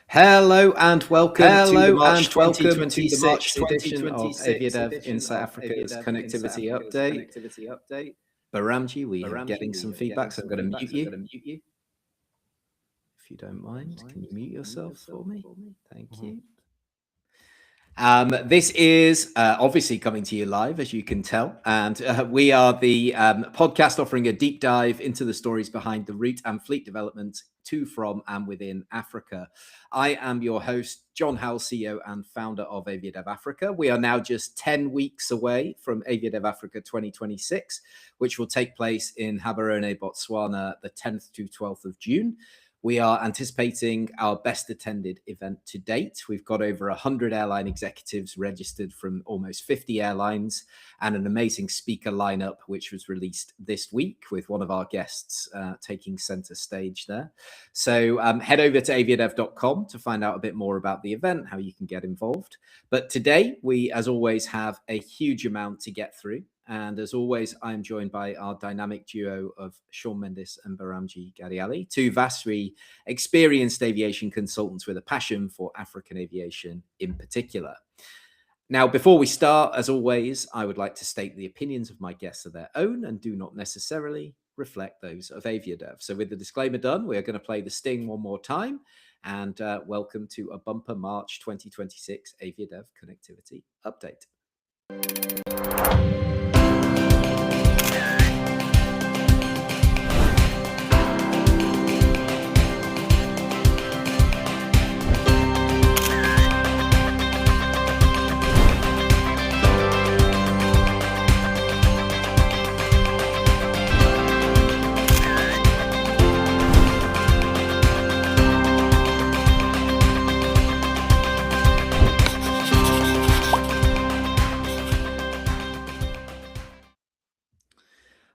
Hello and welcome to the March 2026 edition of AviaDev Inside Africa's connectivity update. Behramjee, we are getting some feedback, so I'm going to mute you. If you don't mind, can you mute yourself for me? Thank you. This is obviously coming to you live, as you can tell, and we are the podcast offering a deep dive into the stories behind the route and fleet development to, from, and within Africa. I am your host, Jon Howell, CEO and founder of AviaDev Africa. We are now just 10 weeks away from AviaDev Africa 2026, which will take place in Gaborone, Botswana, the 10th to 12th of June. We are anticipating our best attended event to date. We've got over 100 airline executives registered from almost 50 airlines and an amazing speaker lineup, which was released this week with one of our guests taking center stage there. So head over to aviadev.com to find out a bit more about the event, how you can get involved. But today we, as always, have a huge amount to get through. And as always, I am joined by our dynamic duo of Sean Mendis and Behramjee Ghadially, two vastly experienced aviation consultants with a passion for African aviation in particular. Now, before we start, as always, I would like to state the opinions of my guests are their own and do not necessarily reflect those of AviaDev. So with the disclaimer done, we are going to play the sting one more time. And welcome to a bumper March 2026 AviaDev Connectivity Update.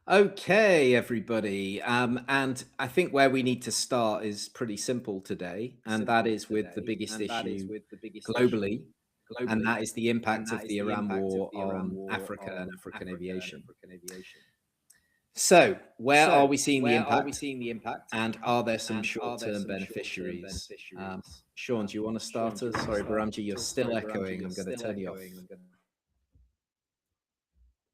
Okay, everybody. And I think where we need to start is pretty simple today, and that is with the biggest issue globally, and that is the impact of the Iran war on Africa and African aviation. So where are we seeing the impact? And are there some short-term beneficiaries? Sean, do you want to start us? Sorry, Behramjee, you're still echoing. I'm going to turn you off.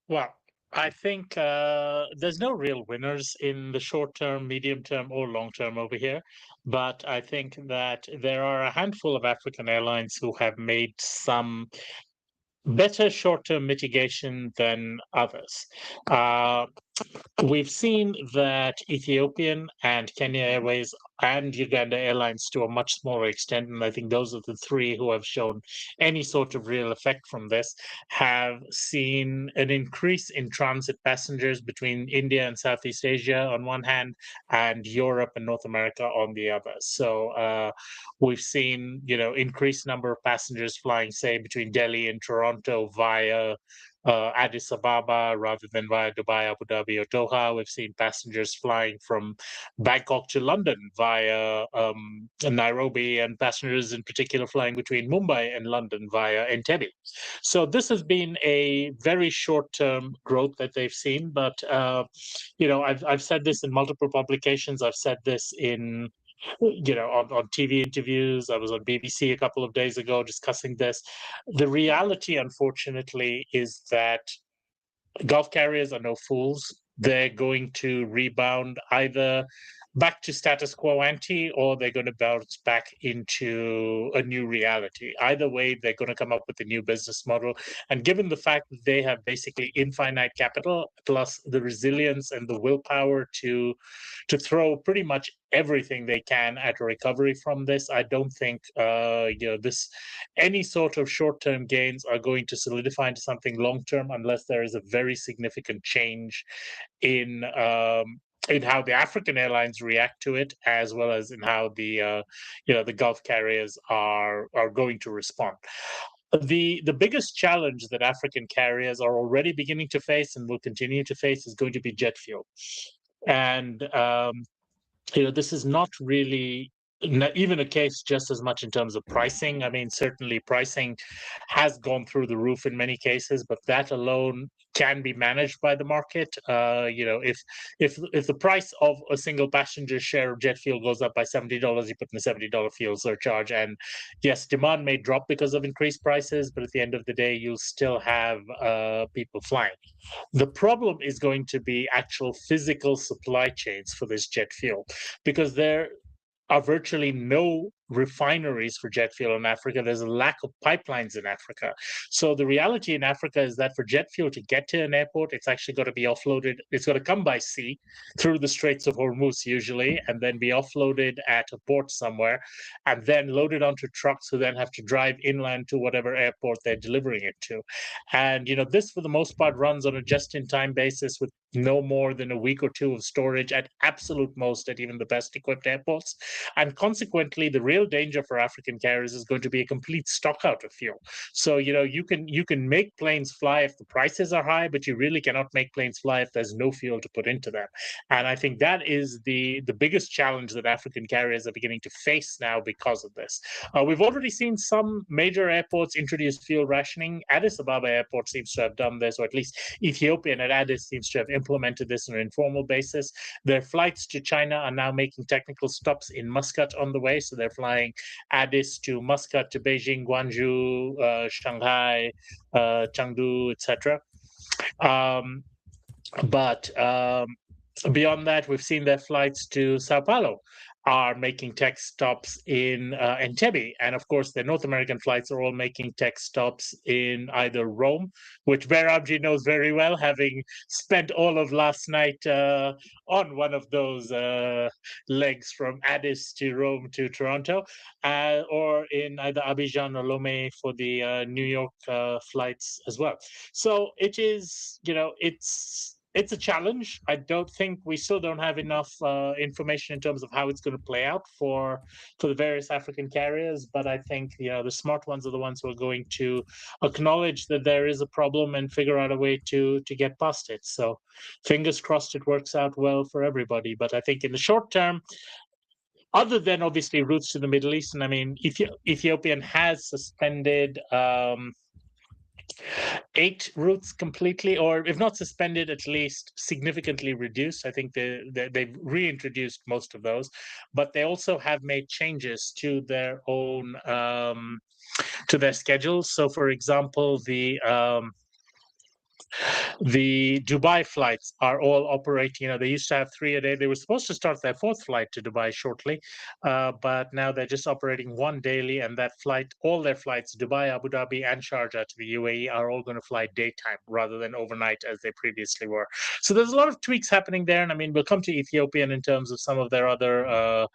Well, I think there's no real winners in the short term, medium term, or long term over here. But I think that there are a handful of African airlines who have made some better short term mitigation than others. We've seen that Ethiopian and Kenya Airways and Uganda Airlines, to a much smaller extent, and I think those are the three who have shown any sort of real effect from this, have seen an increase in transit passengers between India and Southeast Asia on one hand, and Europe and North America on the other. So we've seen, increased number of passengers flying, say, between Delhi and Toronto via Addis Ababa rather than via Dubai, Abu Dhabi, or Doha. We've seen passengers flying from Bangkok to London via Nairobi, and passengers in particular flying between Mumbai and London via Entebbe. So this has been a very short-term growth that they've seen. But I've said this in multiple publications. I've said this in on TV interviews. I was on BBC a couple of days ago discussing this. The reality, unfortunately, is that Gulf carriers are no fools. They're going to rebound either back to status quo ante, or they're going to bounce back into a new reality. Either way, they're going to come up with a new business model. And given the fact that they have basically infinite capital, plus the resilience and the willpower to throw pretty much everything they can at a recovery from this, I don't think any sort of short-term gains are going to solidify into something long-term unless there is a very significant change in how the African airlines react to it, as well as in how the Gulf carriers are going to respond. The biggest challenge that African carriers are already beginning to face and will continue to face is going to be jet fuel. And this is not really even a case just as much in terms of pricing. I mean, certainly pricing has gone through the roof in many cases, but that alone can be managed by the market. If the price of a single passenger share of jet fuel goes up by $70, you put in a $70 fuel surcharge, and yes, demand may drop because of increased prices, but at the end of the day, you'll still have people flying. The problem is going to be actual physical supply chains for this jet fuel, because there are virtually no refineries for jet fuel in Africa. There's a lack of pipelines in Africa. So the reality in Africa is that for jet fuel to get to an airport, it's actually got to be offloaded. It's got to come by sea through the Straits of Hormuz usually, and then be offloaded at a port somewhere, and then loaded onto trucks who then have to drive inland to whatever airport they're delivering it to. And this for the most part runs on a just-in-time basis with no more than a week or two of storage at absolute most at even the best equipped airports. And consequently, the real danger for African carriers is going to be a complete stock out of fuel. So, you can make planes fly if the prices are high, but you really cannot make planes fly if there's no fuel to put into them. And I think that is the biggest challenge that African carriers are beginning to face now because of this. We've already seen some major airports introduce fuel rationing. Addis Ababa Airport seems to have done this, or at least Ethiopian at Addis seems to have implemented this on an informal basis. Their flights to China are now making technical stops in Muscat on the way. So they're flying Addis to Muscat to Beijing, Guangzhou, Shanghai, Chengdu, etc. But beyond that, we've seen their flights to Sao Paulo are making tech stops in Entebbe. And of course, the North American flights are all making tech stops in either Rome, which Behramjee knows very well, having spent all of last night on one of those legs from Addis to Rome to Toronto, or in either Abidjan or Lomé for the New York flights as well. So it is, it's a challenge. I don't think we still don't have enough information in terms of how it's going to play out for the various African carriers. But I think the smart ones are the ones who are going to acknowledge that there is a problem and figure out a way to get past it. So fingers crossed it works out well for everybody. But I think in the short term, other than obviously routes to the Middle East, and I mean, Ethiopian has suspended 8 routes completely, or if not suspended, at least significantly reduced. I think they've reintroduced most of those, but they also have made changes to their own to their schedules. So, for example, the Dubai flights are all operating. They used to have 3 a day. They were supposed to start their 4th flight to Dubai shortly, but now they're just operating 1 daily, and that flight, all their flights, Dubai, Abu Dhabi, and Sharjah to the UAE, are all going to fly daytime rather than overnight as they previously were. So there's a lot of tweaks happening there, and I mean, we'll come to Ethiopian in terms of some of their other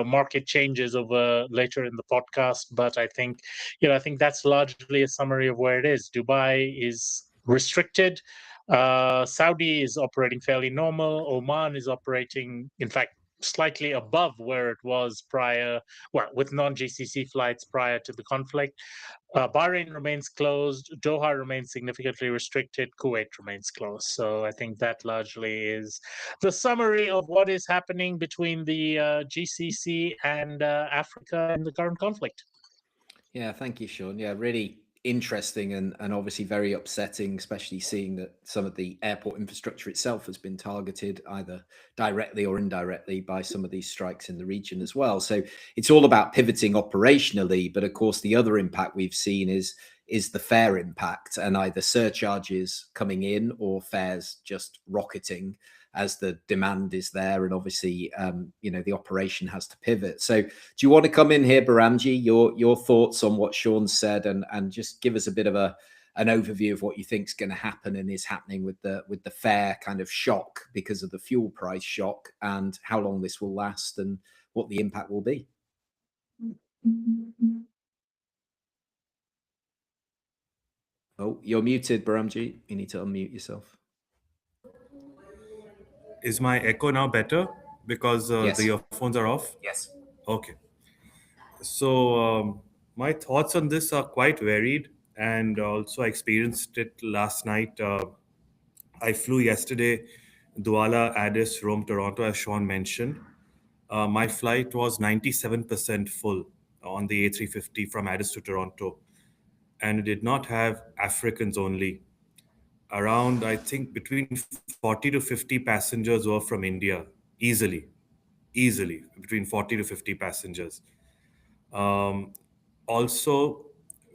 market changes over later in the podcast. But I think that's largely a summary of where it is. Dubai is restricted. Saudi is operating fairly normal. Oman is operating, in fact, slightly above where it was prior, with non-GCC flights prior to the conflict. Bahrain remains closed. Doha remains significantly restricted. Kuwait remains closed. So I think that largely is the summary of what is happening between the GCC and Africa in the current conflict. Yeah, thank you, Sean. Yeah, really interesting and obviously very upsetting, especially seeing that some of the airport infrastructure itself has been targeted either directly or indirectly by some of these strikes in the region as well. So it's all about pivoting operationally, but of course the other impact we've seen is the fare impact, and either surcharges coming in or fares just rocketing as the demand is there, and obviously the operation has to pivot. So do you want to come in here, Behramjee, your thoughts on what Sean said, and just give us a bit of an overview of what you think is going to happen and is happening with the fare kind of shock because of the fuel price shock, and how long this will last and what the impact will be? Oh, you're muted, Behramjee. You need to unmute yourself. Is my echo now better because Yes. the earphones are off? Yes. Okay. So my thoughts on this are quite varied, and also I experienced it last night. I flew yesterday, Douala, Addis, Rome, Toronto, as Sean mentioned. My flight was 97% full on the A350 from Addis to Toronto, and it did not have Africans only. around, I think, between 40 to 50 passengers were from India, easily, between 40 to 50 passengers. Also,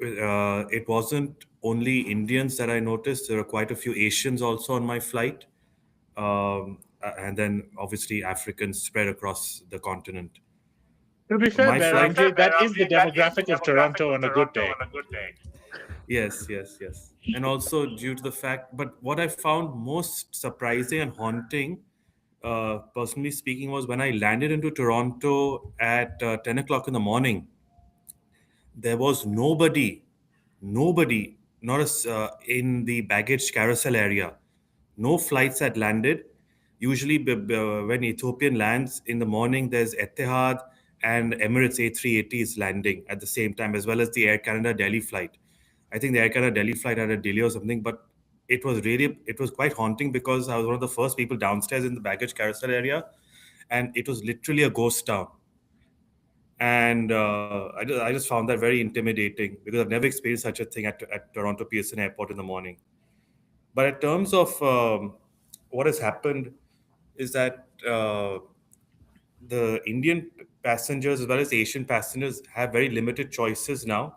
it wasn't only Indians that I noticed. There were quite a few Asians also on my flight. And then obviously Africans spread across the continent. To be fair, My flight. Behramjee, that is the demographic of Toronto on a good day. Yes. And also due to the fact, but what I found most surprising and haunting, personally speaking, was when I landed into Toronto at 10 o'clock in the morning. There was nobody, not in the baggage carousel area. No flights had landed. Usually, when Ethiopian lands in the morning, there's Etihad and Emirates A380 is landing at the same time, as well as the Air Canada Delhi flight. I think the Air Canada Delhi flight had a delay or something, but it was quite haunting because I was one of the first people downstairs in the baggage carousel area, and it was literally a ghost town. And I just found that very intimidating because I've never experienced such a thing at Toronto Pearson Airport in the morning. But in terms of what has happened is that the Indian passengers as well as Asian passengers have very limited choices now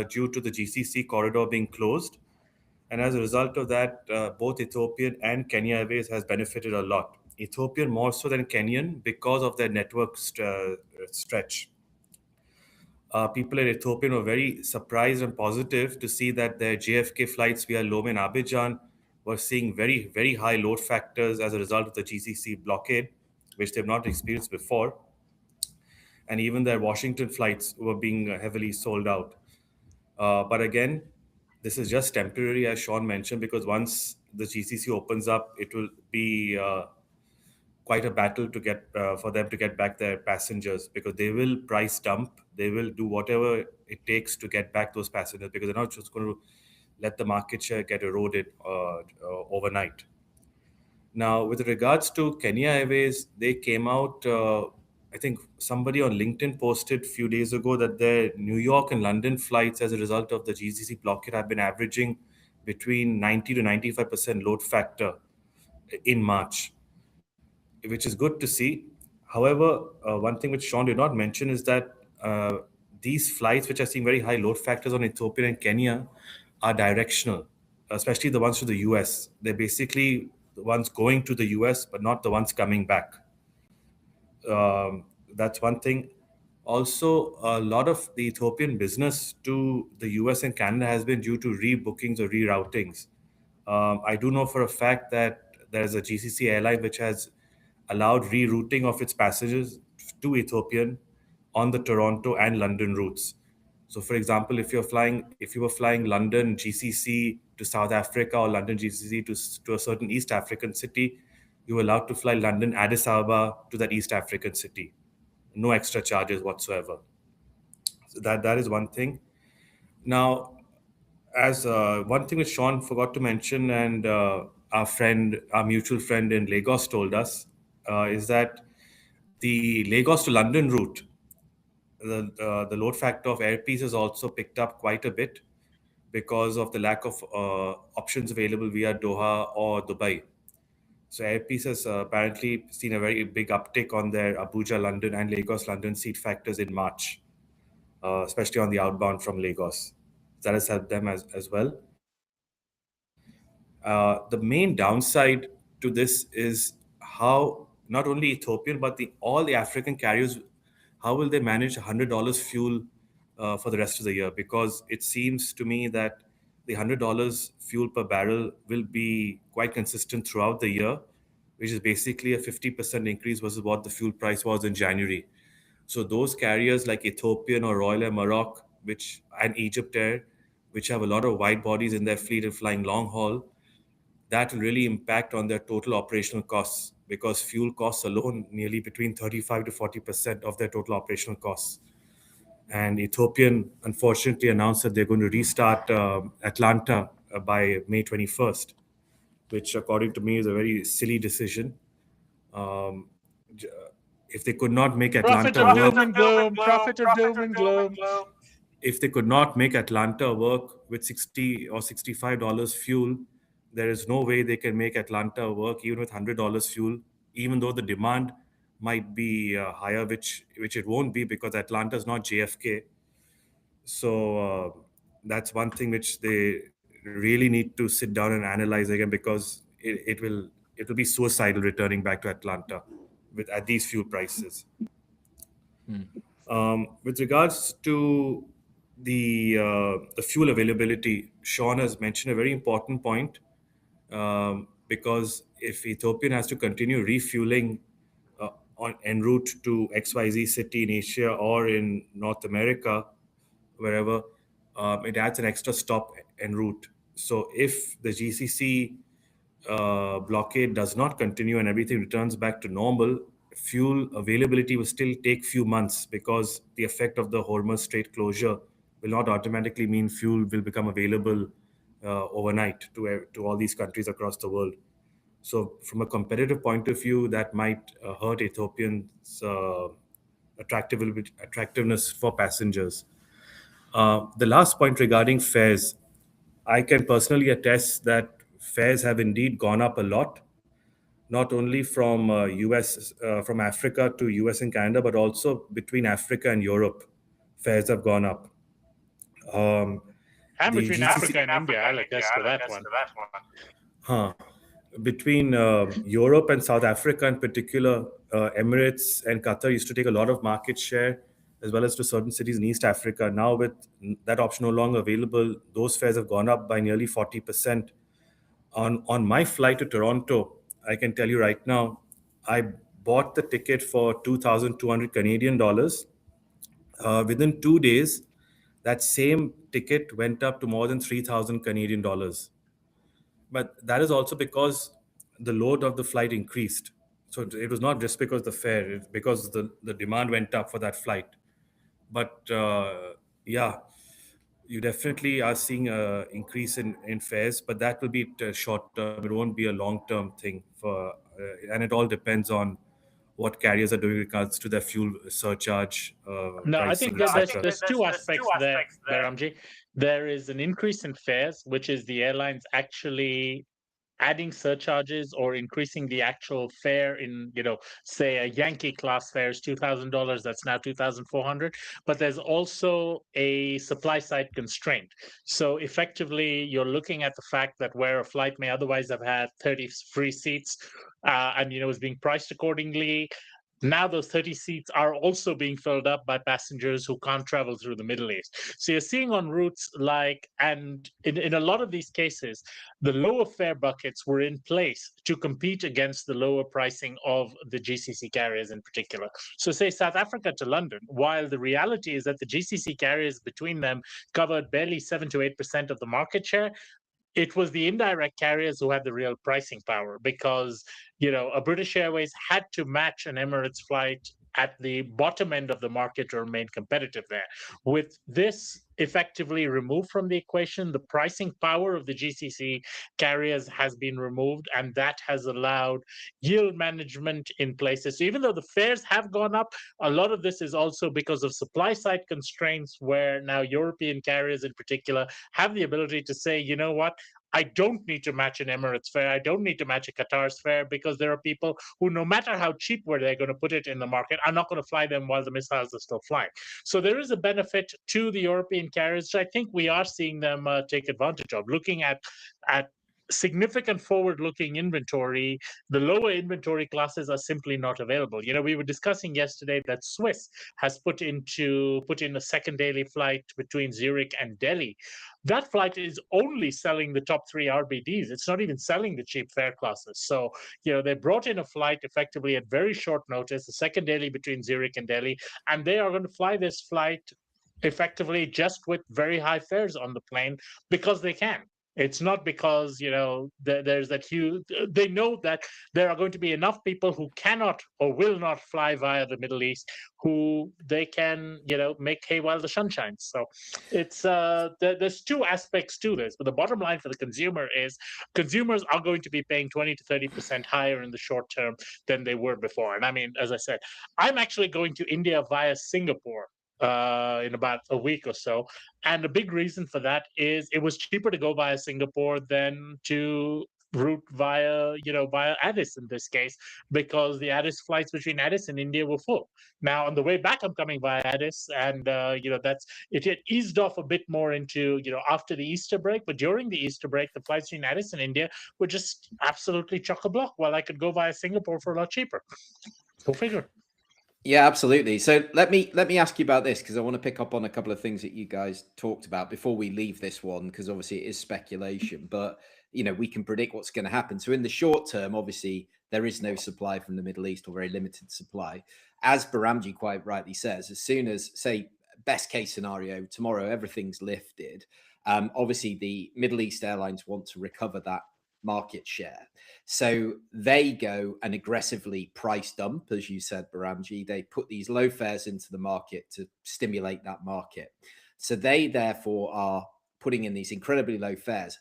due to the GCC corridor being closed. And as a result of that, both Ethiopian and Kenya Airways has benefited a lot. Ethiopian more so than Kenyan because of their network stretch. People at Ethiopian were very surprised and positive to see that their JFK flights via Lome and Abidjan were seeing very, very high load factors as a result of the GCC blockade, which they've not experienced before. And even their Washington flights were being heavily sold out. But again, this is just temporary, as Sean mentioned, because once the GCC opens up, it will be quite a battle to get for them to get back their passengers, because they will price dump. They will do whatever it takes to get back those passengers, because they're not just going to let the market share get eroded overnight. Now, with regards to Kenya Airways, they came out, I think somebody on LinkedIn posted a few days ago that their New York and London flights as a result of the GCC blockade have been averaging between 90 to 95% load factor in March, which is good to see. However, one thing which Sean did not mention is that these flights, which are seeing very high load factors on Ethiopia and Kenya, are directional, especially the ones to the US. They're basically the ones going to the US, but not the ones coming back. That's one thing. Also, a lot of the Ethiopian business to the US and Canada has been due to rebookings or reroutings. I do know for a fact that there's a GCC airline which has allowed rerouting of its passengers to Ethiopian on the Toronto and London routes. So, for example, if you were flying London GCC to South Africa or London GCC to a certain East African city, you were allowed to fly London Addis Ababa to that East African city. No extra charges whatsoever. So that is one thing. Now, as one thing which Sean forgot to mention, and our mutual friend in Lagos told us, is that the Lagos to London route, the load factor of Airpeace has also picked up quite a bit because of the lack of options available via Doha or Dubai. So Airpeace has apparently seen a very big uptick on their Abuja London and Lagos London seat factors in March, especially on the outbound from Lagos. That has helped them as well. The main downside to this is how not only Ethiopian but all the African carriers, how will they manage $100 fuel for the rest of the year? Because it seems to me that the $100 fuel per barrel will be quite consistent throughout the year, which is basically a 50% increase versus what the fuel price was in January. So those carriers like Ethiopian or Royal Air Maroc, and Egypt Air, which have a lot of wide bodies in their fleet and flying long haul, that will really impact on their total operational costs, because fuel costs alone nearly between 35 to 40% of their total operational costs. And Ethiopian, unfortunately, announced that they're going to restart Atlanta by May 21st, which, according to me, is a very silly decision. If they could not make Atlanta work, Profit of doom and gloom. If they could not make Atlanta work with $60 or $65 fuel, There is no way they can make Atlanta work even with $100 fuel, even though the demand might be higher, which it won't be because Atlanta is not JFK. So that's one thing which they really need to sit down and analyze again, because it will be suicidal returning back to Atlanta at these fuel prices. With regards to the fuel availability, Sean has mentioned a very important point, because if Ethiopian has to continue refueling on en route to XYZ city in Asia or in North America, wherever, it adds an extra stop en route. So if the GCC blockade does not continue and everything returns back to normal, fuel availability will still take few months, because the effect of the Hormuz Strait closure will not automatically mean fuel will become available overnight to all these countries across the world. So from a competitive point of view, that might hurt Ethiopian's attractiveness for passengers. The last point regarding fares, I can personally attest that fares have indeed gone up a lot, not only from from Africa to US and Canada, but also between Africa and Europe. Fares have gone up. And The between GCC, Africa and India, I'll attest to that one. huh, between Europe and South Africa in particular, Emirates and Qatar used to take a lot of market share, as well as to certain cities in East Africa. Now, with that option no longer available, those fares have gone up by nearly 40%. On my flight to Toronto, I can tell you right now, I bought the ticket for 2,200 Canadian dollars. Within 2 days, that same ticket went up to more than 3,000 Canadian dollars. But that is also because the load of the flight increased. So it was not just because the fare, it's because the demand went up for that flight. But yeah, you definitely are seeing an increase in fares, but that will be short term. It won't be a long term thing and it all depends on what carriers are doing with regards to their fuel surcharge No, I pricing, think that etc. there's two aspects there, Behramjee. There is an increase in fares, which is the airlines actually adding surcharges or increasing the actual fare in, say a Yankee class fare is $2,000, that's now 2,400. But there's also a supply side constraint. So effectively, you're looking at the fact that where a flight may otherwise have had 30 free seats, and is being priced accordingly. Now those 30 seats are also being filled up by passengers who can't travel through the Middle East. So you're seeing on routes and in a lot of these cases, the lower fare buckets were in place to compete against the lower pricing of the GCC carriers in particular. So say South Africa to London, while the reality is that the GCC carriers between them covered barely 7 to 8% of the market share, it was the indirect carriers who had the real pricing power, because a British Airways had to match an Emirates flight at the bottom end of the market to remain competitive there. With this effectively removed from the equation, the pricing power of the GCC carriers has been removed, and that has allowed yield management in places. So even though the fares have gone up, a lot of this is also because of supply side constraints, where now European carriers in particular have the ability to say, you know what, I don't need to match an Emirates fare. I don't need to match a Qatar's fare, because there are people who, no matter how cheap were they're going to put it in the market, are not going to fly them while the missiles are still flying. So there is a benefit to the European carriers, which I think we are seeing them take advantage of. Looking at significant forward-looking inventory, the lower inventory classes are simply not available. We were discussing yesterday that Swiss has put in a second daily flight between Zurich and Delhi. That flight is only selling the top 3 RBDs. It's not even selling the cheap fare classes. So, they brought in a flight effectively at very short notice, the second daily between Zurich and Delhi, and they are going to fly this flight effectively just with very high fares on the plane because they can. It's not because, there's that huge, they know that there are going to be enough people who cannot or will not fly via the Middle East who they can, make hay while the sun shines. So it's, there's two aspects to this, but the bottom line for the consumer is consumers are going to be paying 20 to 30% higher in the short term than they were before. And I mean, as I said, I'm actually going to India via Singapore in about a week or so. And a big reason for that is it was cheaper to go via Singapore than to route via Addis in this case, because the Addis flights between Addis and India were full. Now on the way back, I'm coming via Addis, and that's it. Had eased off a bit more into after the Easter break, but during the Easter break, the flights between Addis and India were just absolutely chock-a-block. While I could go via Singapore for a lot cheaper. Go figure. Yeah, absolutely. So let me ask you about this, because I want to pick up on a couple of things that you guys talked about before we leave this one, because obviously it is speculation, but we can predict what's going to happen. So in the short term, obviously there is no supply from the Middle East, or very limited supply. As Behramjee quite rightly says, as soon as, say, best case scenario, tomorrow everything's lifted, obviously the Middle East airlines want to recover that market share. So they go and aggressively price dump, as you said, Behramjee. They put these low fares into the market to stimulate that market. So they therefore are putting in these incredibly low fares.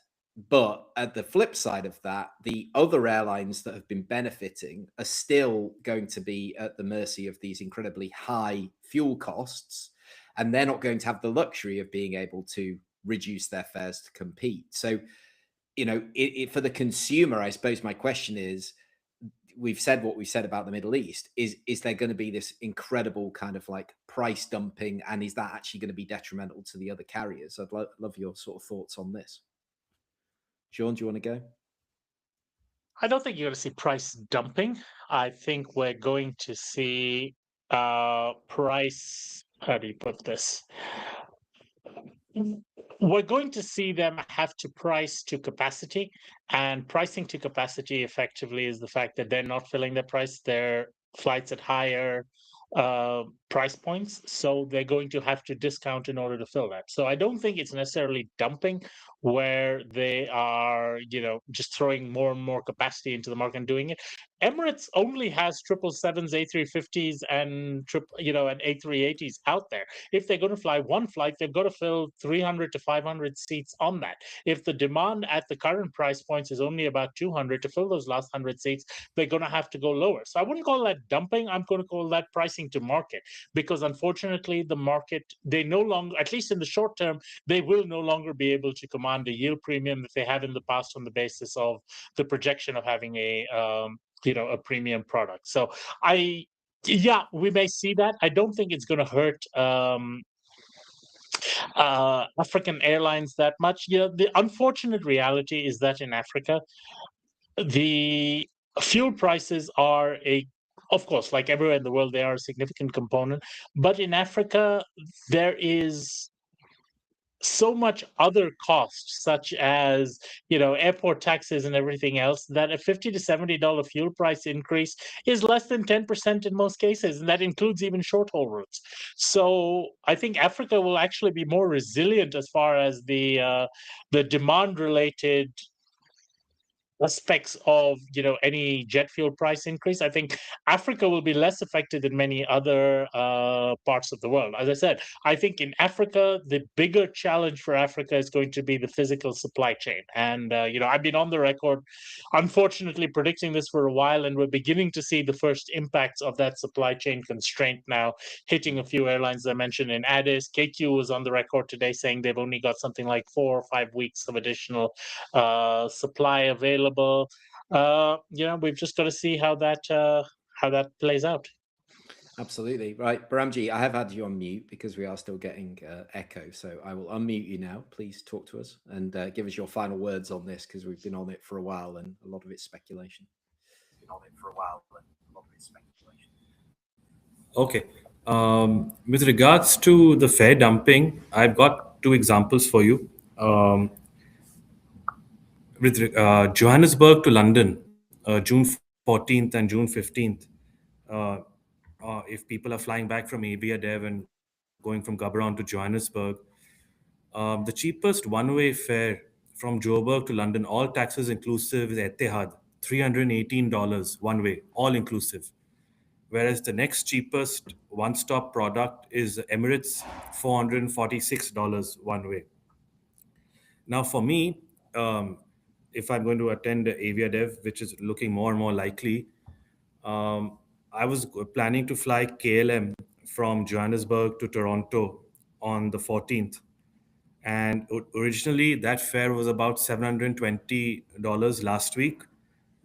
But at the flip side of that, the other airlines that have been benefiting are still going to be at the mercy of these incredibly high fuel costs, and they're not going to have the luxury of being able to reduce their fares to compete. So for the consumer, I suppose my question is, we've said what we've said about the Middle East. Is there going to be this incredible kind of like price dumping, and is that actually going to be detrimental to the other carriers? I'd love your sort of thoughts on this. Jon, do you want to go? I don't think you're going to see price dumping. I think we're going to see price. How do you put this? We're going to see them have to price to capacity, and pricing to capacity effectively is the fact that they're not filling their flights at higher price points, so they're going to have to discount in order to fill that. So I don't think it's necessarily dumping, where they are just throwing more and more capacity into the market and doing it. Emirates only has 777s, A350s, and and A380s out there. If they're going to fly one flight, they've got to fill 300 to 500 seats on that. If the demand at the current price points is only about 200, to fill those last 100 seats, they're going to have to go lower. So I wouldn't call that dumping. I'm going to call that pricing to market, because unfortunately the market, they no longer, at least in the short term, they will no longer be able to command a yield premium that they have in the past on the basis of the projection of having a premium product. So we may see that. I don't think it's going to hurt African airlines that much. The unfortunate reality is that in Africa, the fuel prices are of course, like everywhere in the world, they are a significant component. But in Africa, there is so much other costs, such as airport taxes and everything else, that a $50 to $70 fuel price increase is less than 10% in most cases, and that includes even short haul routes. So I think Africa will actually be more resilient as far as the demand related aspects of any jet fuel price increase. I think Africa will be less affected than many other parts of the world. As I said, I think in Africa, the bigger challenge for Africa is going to be the physical supply chain. And I've been on the record, unfortunately, predicting this for a while, and we're beginning to see the first impacts of that supply chain constraint now hitting a few airlines I mentioned in Addis. KQ was on the record today saying they've only got something like 4 or 5 weeks of additional supply available. We've just got to see how that plays out. Absolutely. Right. Behramjee, I have had you on mute because we are still getting echo. So I will unmute you now. Please talk to us and give us your final words on this, because we've been on it for a while and a lot of it's speculation. Okay. With regards to the fare dumping, I've got 2 examples for you. With Johannesburg to London, June 14th and June 15th, if people are flying back from AviaDev and going from Gaborone to Johannesburg, the cheapest one-way fare from Joburg to London, all taxes inclusive, is Etihad, $318 one way, all inclusive. Whereas the next cheapest one-stop product is Emirates, $446 one way. Now for me, if I'm going to attend AviaDev, which is looking more and more likely, I was planning to fly KLM from Johannesburg to Toronto on the 14th. And originally that fare was about $720 last week.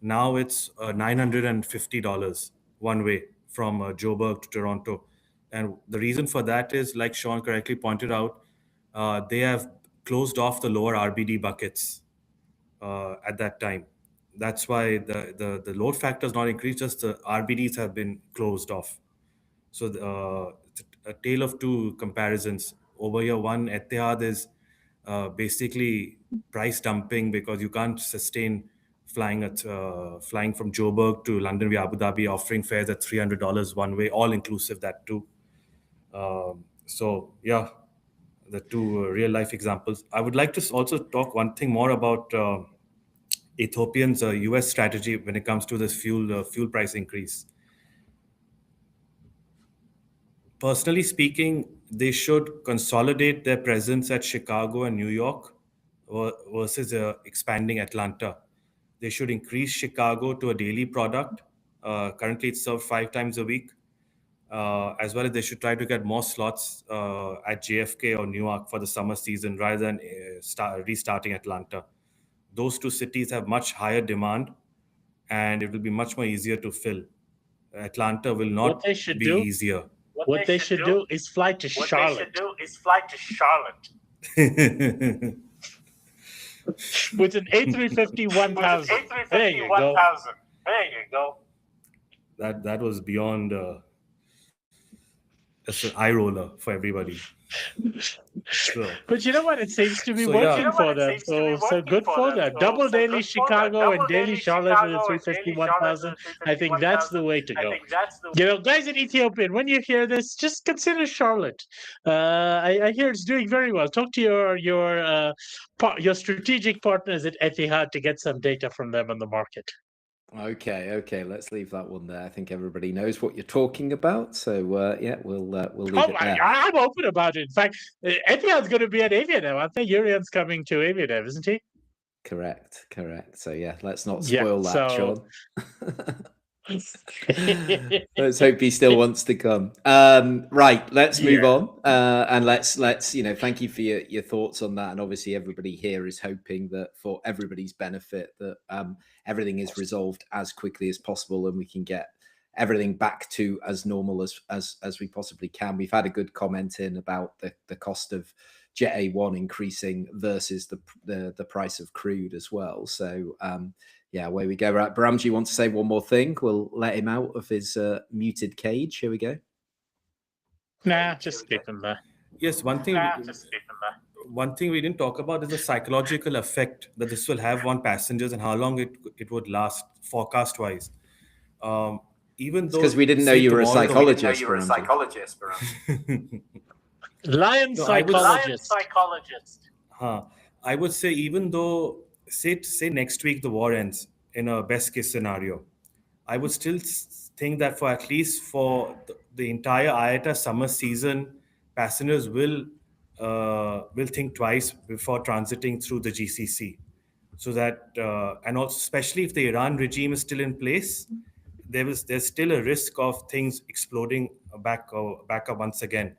Now it's $950 one way from Joburg to Toronto. And the reason for that is, like Sean correctly pointed out, they have closed off the lower RBD buckets at that time. That's why the load factor has not increased, just the RBDs have been closed off. So it's a tale of two comparisons. Over here, one, Etihad is basically price dumping because you can't sustain flying from Joburg to London via Abu Dhabi, offering fares at $300 one way, all inclusive that too. So yeah, the two real life examples. I would like to also talk one thing more about Ethiopian's US strategy when it comes to this fuel price increase. Personally speaking, they should consolidate their presence at Chicago and New York versus expanding Atlanta. They should increase Chicago to a daily product. Currently, it's served 5 times a week. As well as they should try to get more slots at JFK or Newark for the summer season rather than restarting Atlanta. Those two cities have much higher demand, and it will be much more easier to fill. Atlanta will not be easier. What they should do is fly to Charlotte. With an A350-1000. There you go. That was beyond that's an eye roller for everybody. So, but you know what? It seems to be working for them. So good for them. Double daily Chicago and daily Charlotte with a 350-1000. I think that's the way to go. You know, guys in Ethiopian, when you hear this, just consider Charlotte. I hear it's doing very well. Talk to your strategic partners at Etihad to get some data from them on the market. Okay. Let's leave that one there. I think everybody knows what you're talking about. So yeah, we'll leave it there. I'm open about it. In fact, Etihad's going to be at AviaDev. I think Urian's coming to AviaDev, isn't he? Correct. So yeah, let's not spoil that, Sean. Let's hope he still wants to come. Right, let's move on. And let's thank you for your thoughts on that. And obviously everybody here is hoping that for everybody's benefit that everything is resolved as quickly as possible and we can get everything back to as normal as we possibly can. We've had a good comment in about the cost of Jet A1 increasing versus the price of crude as well. So yeah, away we go. Right, Behramjee wants to say one more thing. We'll let him out of his muted cage. Here we go. Nah, just keep him there. Yes, one thing we didn't talk about is the psychological effect that this will have on passengers and how long it would last forecast-wise. Even though because we didn't know you were a psychologist. Lion psychologist. I would say even though say next week the war ends in a best case scenario, I would still think that for at least for the entire IATA summer season, passengers will think twice before transiting through the GCC. So that and also especially if the Iran regime is still in place, there's still a risk of things exploding back up once again.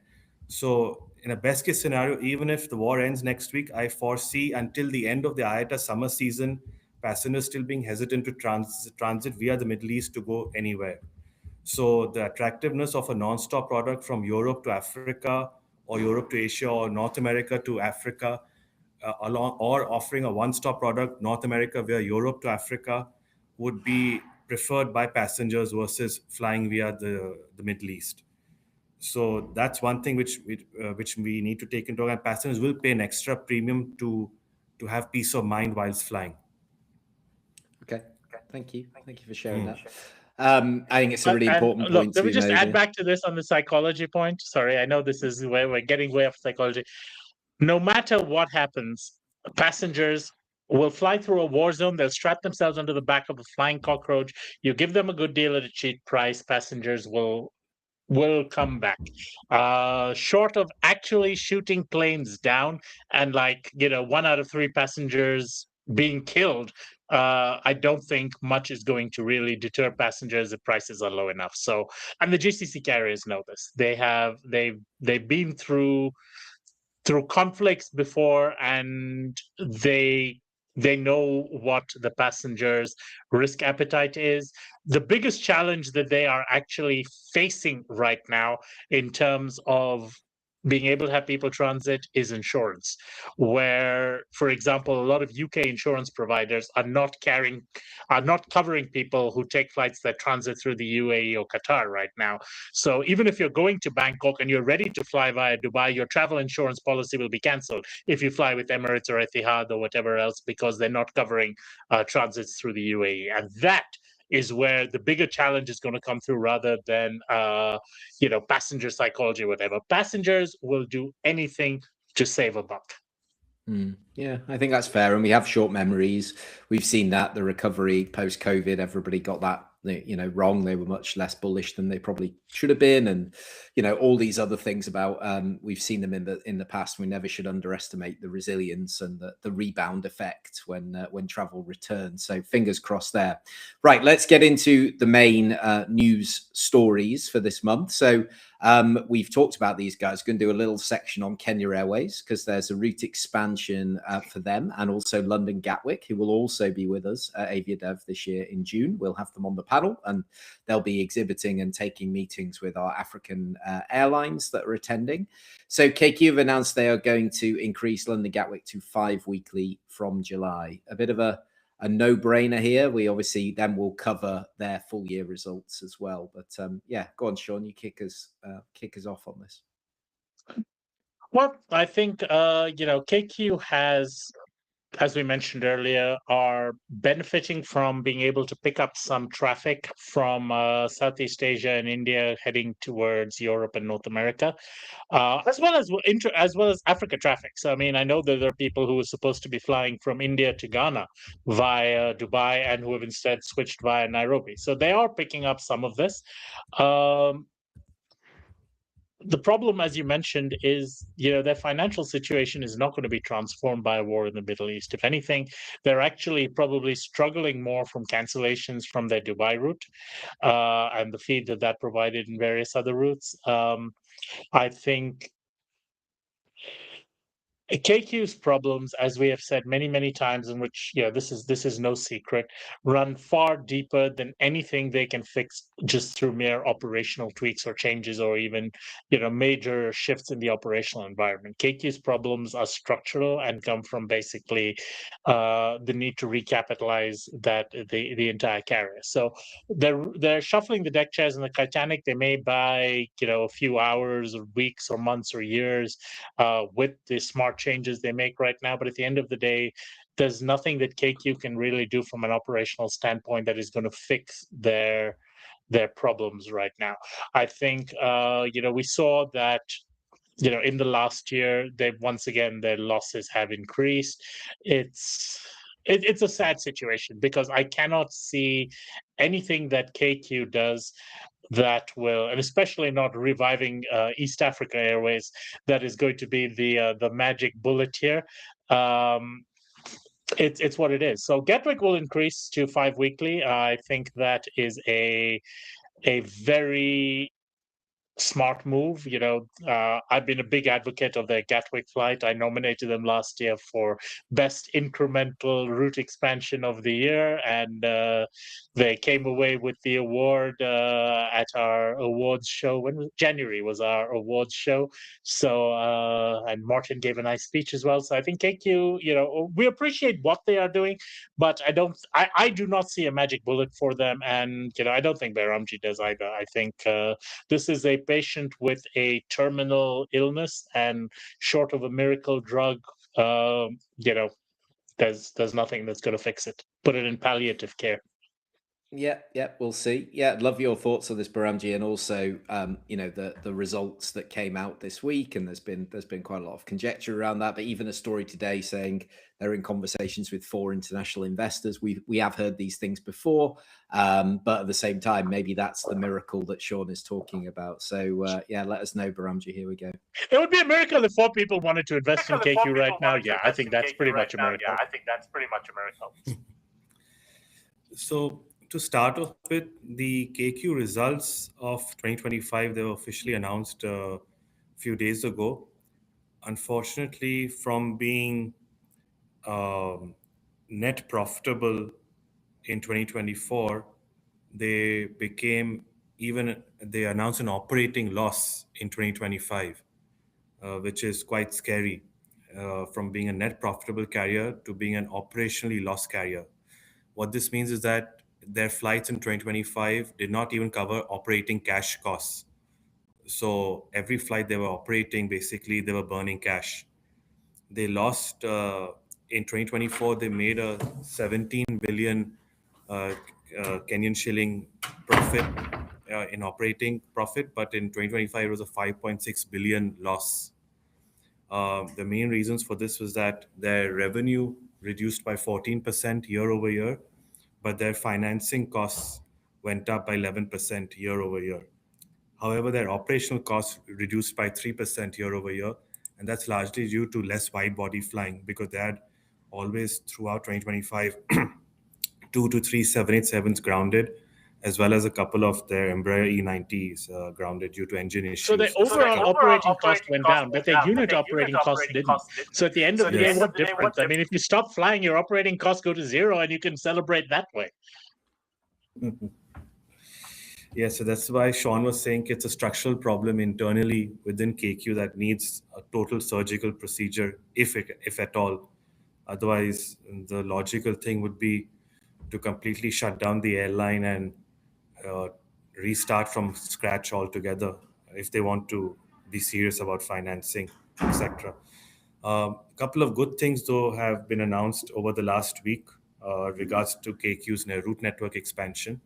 So in a best case scenario, even if the war ends next week, I foresee until the end of the IATA summer season, passengers still being hesitant to transit via the Middle East to go anywhere. So the attractiveness of a non-stop product from Europe to Africa or Europe to Asia or North America to Africa, or offering a one-stop product, North America via Europe to Africa, would be preferred by passengers versus flying via the Middle East. So that's one thing which we need to take into account. Passengers will pay an extra premium to have peace of mind whilst flying. Okay. Thank you for sharing that. I think it's a really important point. Let me just add back to this on the psychology point. Sorry, I know this is where we're getting way off psychology. No matter what happens, passengers will fly through a war zone. They'll strap themselves under the back of a flying cockroach. You give them a good deal at a cheap price, passengers will come back. Short of actually shooting planes down and 1 out of 3 passengers being killed, I don't think much is going to really deter passengers if prices are low enough. So, and the GCC carriers know this. They've been through conflicts before, and they know what the passengers' risk appetite is. The biggest challenge that they are actually facing right now in terms of being able to have people transit is insurance, where, for example, a lot of UK insurance providers are not covering people who take flights that transit through the UAE or Qatar right now. So even if you're going to Bangkok and you're ready to fly via Dubai, your travel insurance policy will be cancelled if you fly with Emirates or Etihad or whatever else, because they're not covering transits through the UAE. And that is where the bigger challenge is going to come through, rather than passenger psychology or whatever. Passengers will do anything to save a buck. Yeah, I think that's fair. And we have short memories. We've seen that the recovery post-COVID, everybody got that, wrong. They were much less bullish than they probably should have been. And, all these other things about, we've seen them in the past. We never should underestimate the resilience and the rebound effect when travel returns. So fingers crossed there. Right, let's get into the main news stories for this month. So we've talked about these guys. Going to do a little section on Kenya Airways, because there's a route expansion for them, and also London Gatwick, who will also be with us at AviaDev this year in June. We'll have them on the panel, and they'll be exhibiting and taking meetings with our African airlines that are attending. So KQ have announced they are going to increase London Gatwick to 5 weekly from July. A bit of a no-brainer here. We obviously then will cover their full year results as well. But yeah, go on, Sean. You kick us off on this. Well, I think KQ has, as we mentioned earlier, are benefiting from being able to pick up some traffic from Southeast Asia and India heading towards Europe and North America, as well as Africa traffic. So, I mean, I know that there are people who were supposed to be flying from India to Ghana via Dubai and who have instead switched via Nairobi. So they are picking up some of this. The problem, as you mentioned, is their financial situation is not going to be transformed by a war in the Middle East. If anything, they're actually probably struggling more from cancellations from their Dubai route and the feed that provided in various other routes. I think KQ's problems, as we have said many, many times, in which this is no secret, run far deeper than anything they can fix just through mere operational tweaks or changes, or even major shifts in the operational environment. KQ's problems are structural and come from basically the need to recapitalize the entire carrier. So they're shuffling the deck chairs in the Titanic. They may buy a few hours or weeks or months or years with the smart changes they make right now, but at the end of the day, there's nothing that KQ can really do from an operational standpoint that is going to fix their problems right now. I think we saw that in the last year, once again their losses have increased. It's a sad situation, because I cannot see anything that KQ does that will, and especially not reviving East Africa Airways, that is going to be the magic bullet here. It's what it is. So Gatwick will increase to 5 weekly. I think that is a very smart move. I've been a big advocate of their Gatwick flight. I nominated them last year for best incremental route expansion of the year, and they came away with the award at our awards show. January was our awards show. So and Martin gave a nice speech as well. So I think KQ, we appreciate what they are doing, but I do not see a magic bullet for them, and I don't think Behramjee does either. I think this is a patient with a terminal illness, and short of a miracle drug, there's nothing that's going to fix it. Put it in palliative care. Yeah, we'll see. Yeah, I'd love your thoughts on this, Behramjee, and also, the results that came out this week. And there's been quite a lot of conjecture around that. But even a story today saying they're in conversations with 4 international investors. We have heard these things before, but at the same time, maybe that's the miracle that Sean is talking about. So let us know, Behramjee. Here we go. It would be a miracle if 4 people wanted to invest in KQ right now. Yeah, I think that's pretty much a miracle. So to start off with, the KQ results of 2025, they were officially announced a few days ago. Unfortunately, from being net profitable in 2024, they announced an operating loss in 2025, which is quite scary, from being a net profitable carrier to being an operationally loss carrier. What this means is that their flights in 2025 did not even cover operating cash costs. So every flight they were operating, basically they were burning cash. They lost, in 2024, they made a 17 billion Kenyan shilling profit, in operating profit, but in 2025 it was a 5.6 billion loss. The main reasons for this was that their revenue reduced by 14% year over year, but their financing costs went up by 11% year over year. However, their operational costs reduced by 3% year over year, and that's largely due to less wide-body flying, because they had always, throughout 2025, 2 to 3 787s grounded, as well as a couple of their Embraer E90s grounded due to engine issues. So their overall operating cost went down, but their unit operating cost didn't. So at the end of the day, what difference? I mean, if you stop flying, your operating costs go to zero, and you can celebrate that way. Yeah, so that's why Sean was saying it's a structural problem internally within KQ that needs a total surgical procedure, if at all. Otherwise, the logical thing would be to completely shut down the airline and restart from scratch altogether if they want to be serious about financing, etc. A couple of good things, though, have been announced over the last week regards to KQ's route network expansion.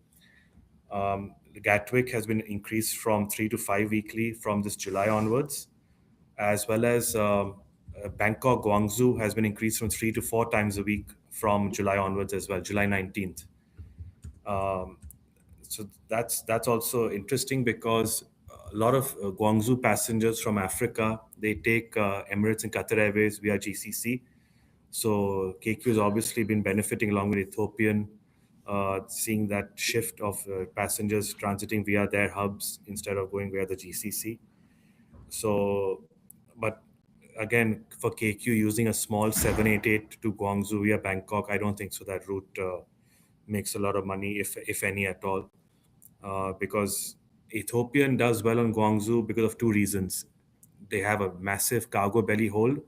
Gatwick has been increased from 3 to 5 weekly from this July onwards, as well as Bangkok Guangzhou has been increased from 3 to 4 times a week from July onwards as well, July 19th. So that's also interesting, because a lot of Guangzhou passengers from Africa, they take Emirates and Qatar Airways via GCC. So KQ has obviously been benefiting along with Ethiopian, seeing that shift of passengers transiting via their hubs instead of going via the GCC. So, but again, for KQ using a small 788 to Guangzhou via Bangkok, I don't think so that route makes a lot of money, if any at all, because Ethiopian does well on Guangzhou because of 2 reasons. They have a massive cargo belly hold,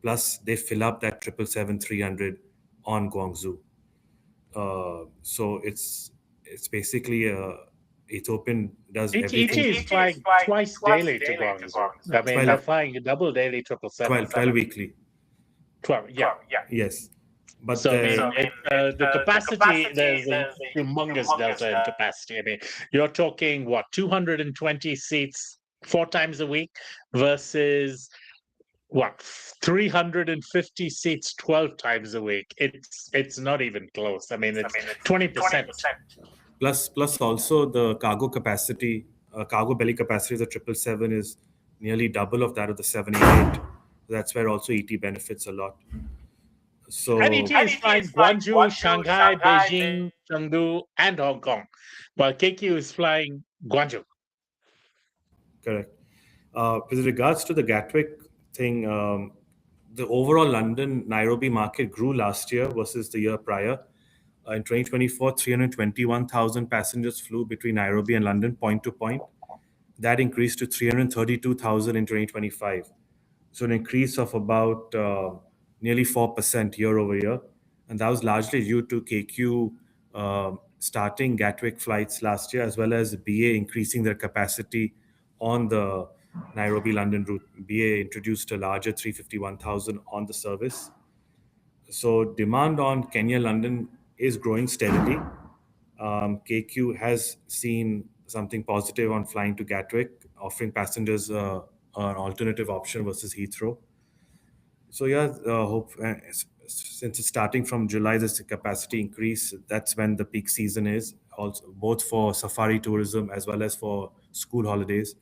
plus they fill up that 777-300 on Guangzhou. So it's basically Ethiopian does everything. ET is flying twice daily to Guangzhou. I mean, they're flying a double daily 777. 12 weekly. 12, yeah. Yes. But so the capacity, there's a humongous delta in capacity. I mean, you're talking, 220 seats 4 times a week versus 350 seats 12 times a week. It's not even close. I mean, it's 20%. Plus also the cargo capacity, cargo belly capacity of the 777 is nearly double of that of the 788. That's where also ET benefits a lot. So, and ET is flying Guangzhou, Shanghai, Beijing, Chengdu, and Hong Kong, while KQ is flying Guangzhou. Correct. With regards to the Gatwick thing, the overall London-Nairobi market grew last year versus the year prior. In 2024, 321,000 passengers flew between Nairobi and London, point to point. That increased to 332,000 in 2025. So an increase of about nearly 4% year over year. And that was largely due to KQ starting Gatwick flights last year, as well as BA increasing their capacity on the Nairobi-London route. BA introduced a larger 351,000 on the service. So demand on Kenya-London is growing steadily. KQ has seen something positive on flying to Gatwick, offering passengers an alternative option versus Heathrow. So yeah, since it's starting from July, this capacity increase, that's when the peak season is, also both for safari tourism as well as for school holidays.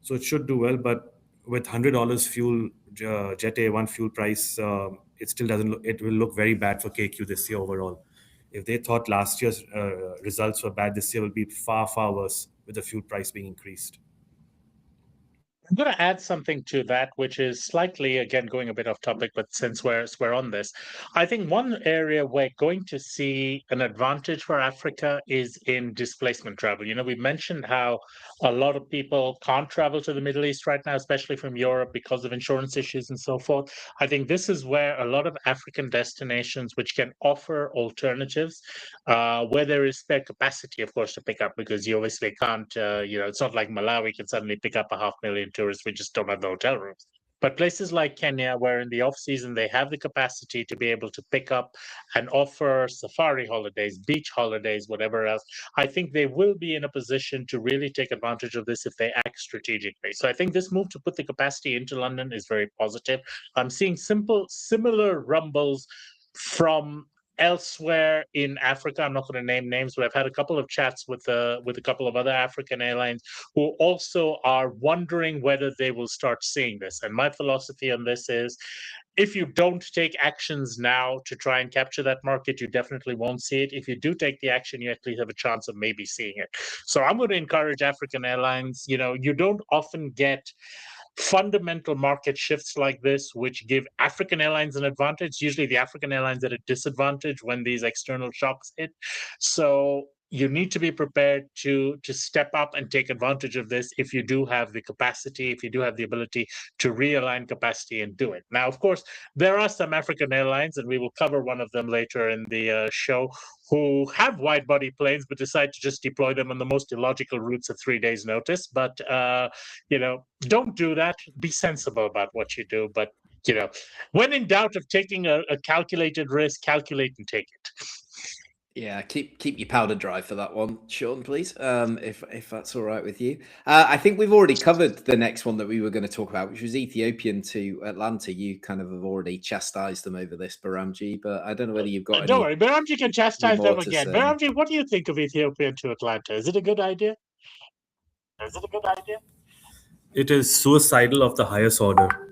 So it should do well, but with $100 fuel, Jet A1 fuel price, it still doesn't look, it will look very bad for KQ this year overall. If they thought last year's results were bad, this year will be far, far worse with the fuel price being increased. I'm going to add something to that, which is slightly, again, going a bit off topic, but since we're on this, I think one area we're going to see an advantage for Africa is in displacement travel. You know, we mentioned how a lot of people can't travel to the Middle East right now, especially from Europe because of insurance issues and so forth. I think this is where a lot of African destinations, which can offer alternatives, where there is spare capacity, of course, to pick up, because you obviously can't, it's not like Malawi can suddenly pick up 500,000 tourists. We just don't have the hotel rooms. But places like Kenya, where in the off season they have the capacity to be able to pick up and offer safari holidays, beach holidays, whatever else, I think they will be in a position to really take advantage of this if they act strategically. So I think this move to put the capacity into London is very positive. I'm seeing similar rumbles from elsewhere in Africa. I'm not going to name names, but I've had a couple of chats with a couple of other African airlines who also are wondering whether they will start seeing this. And my philosophy on this is, if you don't take actions now to try and capture that market, you definitely won't see it. If you do take the action, you at least have a chance of maybe seeing it. So I'm going to encourage African airlines. You know, you don't often get fundamental market shifts like this, which give African airlines an advantage. Usually the African airlines at a disadvantage when these external shocks hit. So you need to be prepared to step up and take advantage of this if you do have the capacity, if you do have the ability to realign capacity and do it. Now, of course, there are some African airlines, and we will cover one of them later in the show, who have wide-body planes but decide to just deploy them on the most illogical routes at 3 days' notice. But, don't do that. Be sensible about what you do. But, when in doubt of taking a calculated risk, calculate and take it. Yeah, keep your powder dry for that one, Sean, please, if that's all right with you. I think we've already covered the next one that we were going to talk about, which was Ethiopian to Atlanta. You kind of have already chastised them over this, Behramjee, but I don't know whether you've got Don't worry, Behramjee can chastise them again. say. Behramjee, what do you think of Ethiopian to Atlanta? Is it a good idea? It is suicidal of the highest order.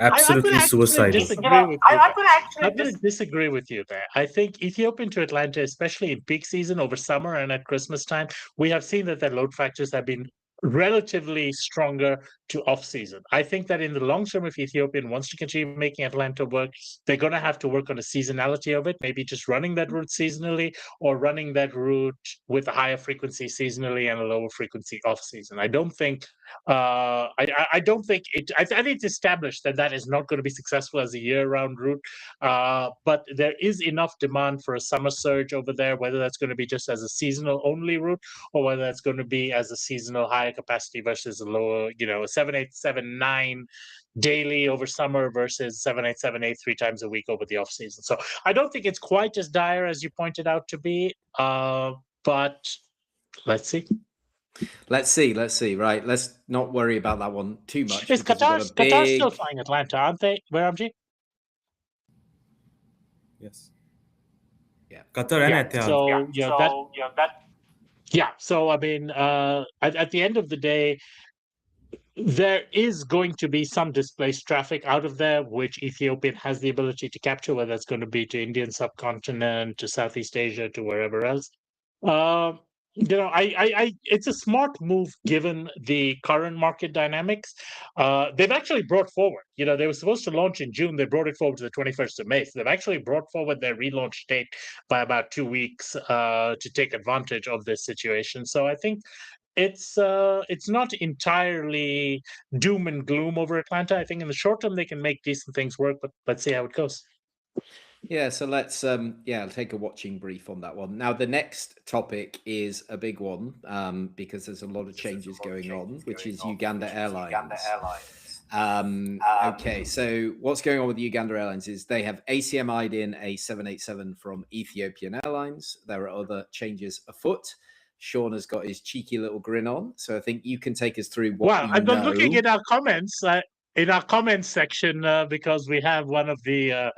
Absolutely suicidal. I'm going to disagree with you there. I think Ethiopian to Atlanta, especially in peak season over summer and at Christmas time, we have seen that their load factors have been relatively stronger to off-season. I think that in the long term, if Ethiopian wants to continue making Atlanta work, they're going to have to work on the seasonality of it, maybe just running that route seasonally or running that route with a higher frequency seasonally and a lower frequency off-season. I don't think I don't think it. I think it's established that that is not going to be successful as a year-round route. But there is enough demand for a summer surge over there, whether that's going to be just as a seasonal-only route or whether that's going to be as a seasonal higher capacity versus a lower, a 7879 daily over summer versus 7878 3 times a week over the off-season. So I don't think it's quite as dire as you pointed out to be. But let's see. Let's see. Right. Let's not worry about that one too much. Is Qatar still flying Atlanta, aren't they, Behramjee? Yes. Yeah. Qatar and Etihad. So I mean, at the end of the day, there is going to be some displaced traffic out of there, which Ethiopian has the ability to capture, whether it's going to be to Indian subcontinent, to Southeast Asia, to wherever else. It's a smart move given the current market dynamics. They've actually brought forward, they were supposed to launch in June. They brought it forward to the 21st of May. So they've actually brought forward their relaunch date by about 2 weeks to take advantage of this situation. So I think it's not entirely doom and gloom over Atlanta. I think in the short term, they can make decent things work, but let's see how it goes. Yeah, so let's take a watching brief on that one. Now, the next topic is a big one because there's a lot of changes going on, which is Uganda Airlines. Okay, so what's going on with the Uganda Airlines is they have ACMI'd in a 787 from Ethiopian Airlines. There are other changes afoot. Sean has got his cheeky little grin on, so I think you can take us through what you know. I've been looking at our comments. In our comments section, because we have one of the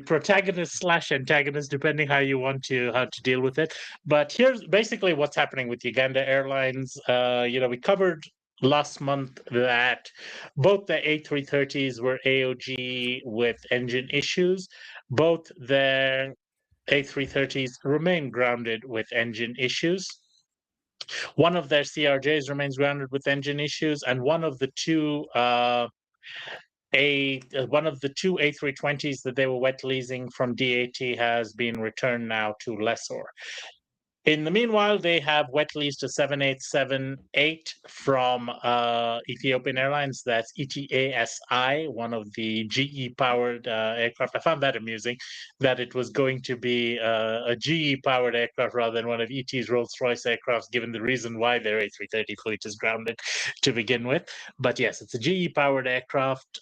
protagonist / antagonist, depending how you want to deal with it. But here's basically what's happening with Uganda Airlines. We covered last month that both the A330s were AOG with engine issues. Both their A330s remain grounded with engine issues. One of their CRJs remains grounded with engine issues, and one of the two A320s that they were wet leasing from DAT has been returned now to lessor. In the meanwhile, they have wet leased a 7878 from Ethiopian Airlines. That's ETASI, one of the GE-powered aircraft. I found that amusing, that it was going to be a GE-powered aircraft rather than one of ET's Rolls-Royce aircrafts, given the reason why their A330 fleet is grounded to begin with. But yes, it's a GE-powered aircraft.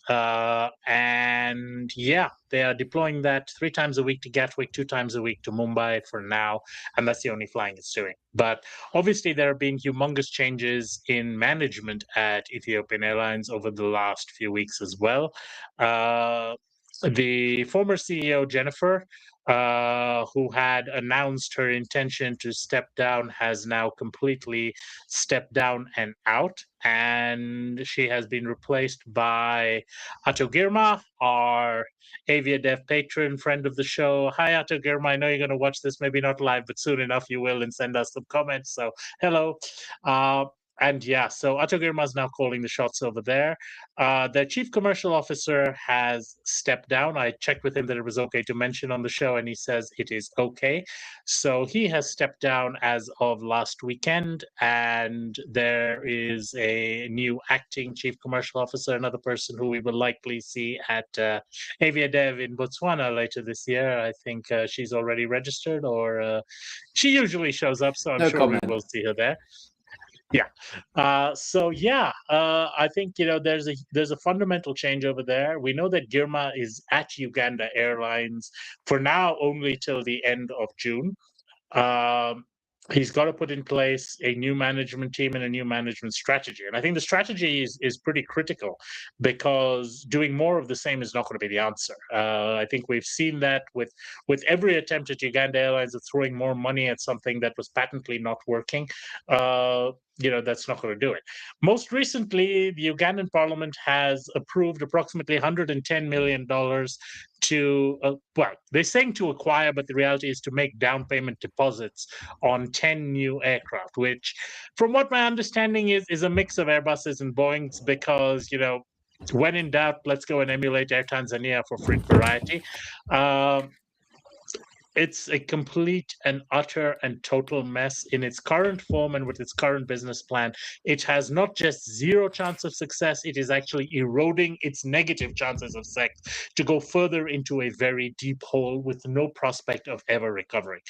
And yeah, they are deploying that 3 times a week to Gatwick, 2 times a week to Mumbai for now. And that's the only flying it's doing. But obviously there have been humongous changes in management at Ethiopian Airlines over the last few weeks as well. The former CEO, Jennifer, who had announced her intention to step down, has now completely stepped down and out. And she has been replaced by Ato Girma, our AviaDev patron, friend of the show. Hi, Ato Girma. I know you're going to watch this, maybe not live, but soon enough you will, and send us some comments. So hello. And yeah, so Ato Girma is now calling the shots over there. Their chief commercial officer has stepped down. I checked with him that it was okay to mention on the show, and he says it is okay. So he has stepped down as of last weekend, and there is a new acting chief commercial officer, another person who we will likely see at AviaDev in Botswana later this year. I think she's already registered, or she usually shows up, so I'm sure we will see her there. Yeah. I think there's a fundamental change over there. We know that Girma is at Uganda Airlines for now only till the end of June. He's got to put in place a new management team and a new management strategy. And I think the strategy is pretty critical, because doing more of the same is not going to be the answer. I think we've seen that with every attempt at Uganda Airlines of throwing more money at something that was patently not working. That's not going to do it. Most recently, the Ugandan parliament has approved approximately $110 million to, they're saying to acquire, but the reality is to make down payment deposits on 10 new aircraft, which, from what my understanding is a mix of Airbuses and Boeings, because, when in doubt, let's go and emulate Air Tanzania for freight variety. It's a complete and utter and total mess in its current form and with its current business plan. It has not just zero chance of success, it is actually eroding its negative chances of success to go further into a very deep hole with no prospect of ever recovering.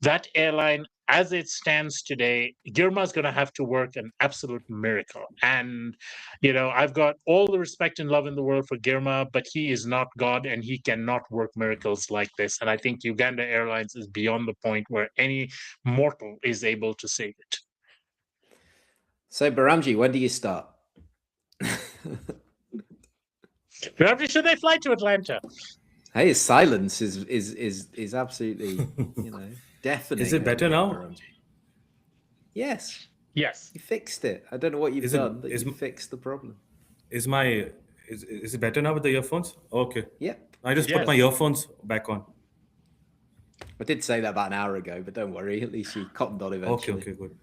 That airline, as it stands today, Girma is going to have to work an absolute miracle. And, I've got all the respect and love in the world for Girma, but he is not God and he cannot work miracles like this. And I think Uganda Airlines is beyond the point where any mortal is able to save it. So, Behramjee, when do you start? Behramjee, should they fly to Atlanta? Hey, his silence is absolutely, deafening. Is it better now? Yes. Yes. You fixed it. I don't know what you've done, but you fixed the problem. Is it better now with the earphones? Okay. Yep. I just put my earphones back on. I did say that about an hour ago, but don't worry. At least you cottoned on eventually. Okay, good.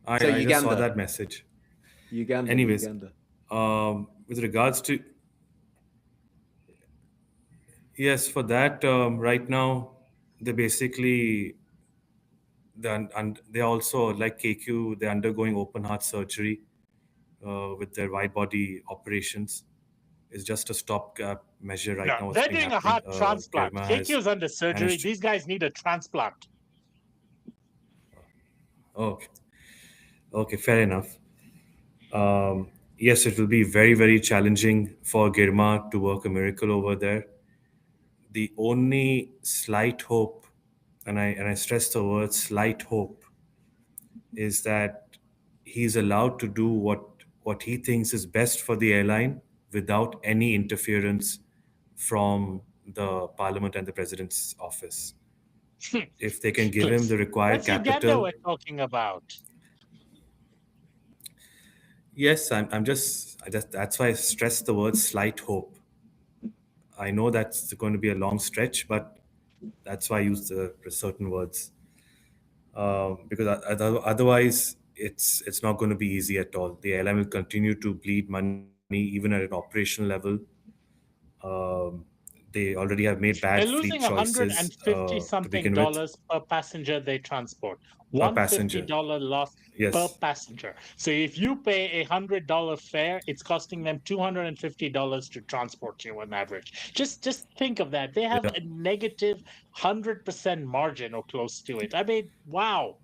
I just saw that message. Uganda. Anyways, Uganda. With regards to for that, right now they basically they also, like KQ, they're undergoing open heart surgery with their wide body operations. It's just a stopgap measure right now. They're doing a heart transplant. KQ is under surgery. These guys need a transplant. Okay. Okay, fair enough. Yes, it will be very, very challenging for Girma to work a miracle over there. The only slight hope, and I stress the word slight hope, is that he's allowed to do what he thinks is best for the airline without any interference from the parliament and the president's office. If they can give him the required That's Uganda capital. we're talking about. Yes, that's why I stress the word slight hope. I know that's going to be a long stretch, but that's why I use the certain words, because otherwise it's not going to be easy at all. The airline will continue to bleed money even at an operational level. Um, they already have made bad They're fleet losing choices 150 to something begin with dollars per passenger they transport. per $150 passenger. loss per Yes, passenger. So if you pay $100 fare, it's costing them $250 to transport you on average. Just think of that. They have yeah, a negative 100% margin or close to it. I mean, wow.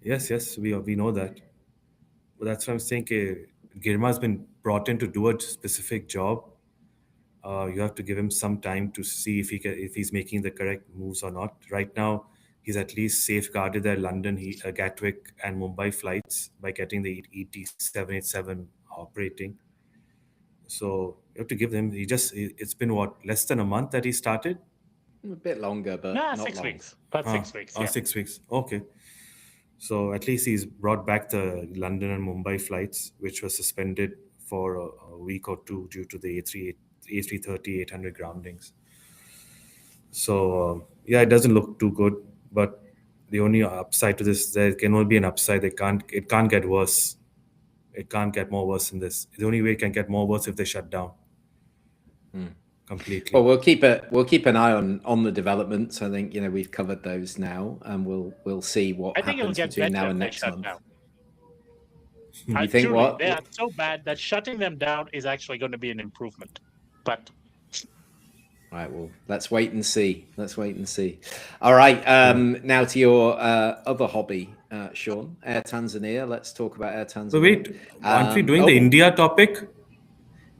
yes, we know that. But that's what I'm saying. Girma's been brought in to do a specific job. You have to give him some time to see if he's making the correct moves or not. Right now, he's at least safeguarded their London, Gatwick, and Mumbai flights by getting the ET 787 operating. So you have to give him. It's been what, less than a month that he started. A bit longer, but Nah, not 6 long. weeks. About 6 weeks, yeah. 6 weeks. Okay. So at least he's brought back the London and Mumbai flights, which were suspended for a week or two due to the A330 800 groundings. So yeah, it doesn't look too good. But the only upside to this, there can only be an upside. It can't get worse. It can't get more worse than this. The only way it can get more worse if they shut down completely. Well, we'll keep an eye on the developments. I think we've covered those now, and we'll see what I think it'll happens get between better now and if they next shut month. down. You think Truly, what? they are so bad that shutting them down is actually going to be an improvement. But Right. Well, let's wait and see. All right. Now to your other hobby, Sean, Air Tanzania. Let's talk about Air Tanzania. So wait, aren't we doing the India topic?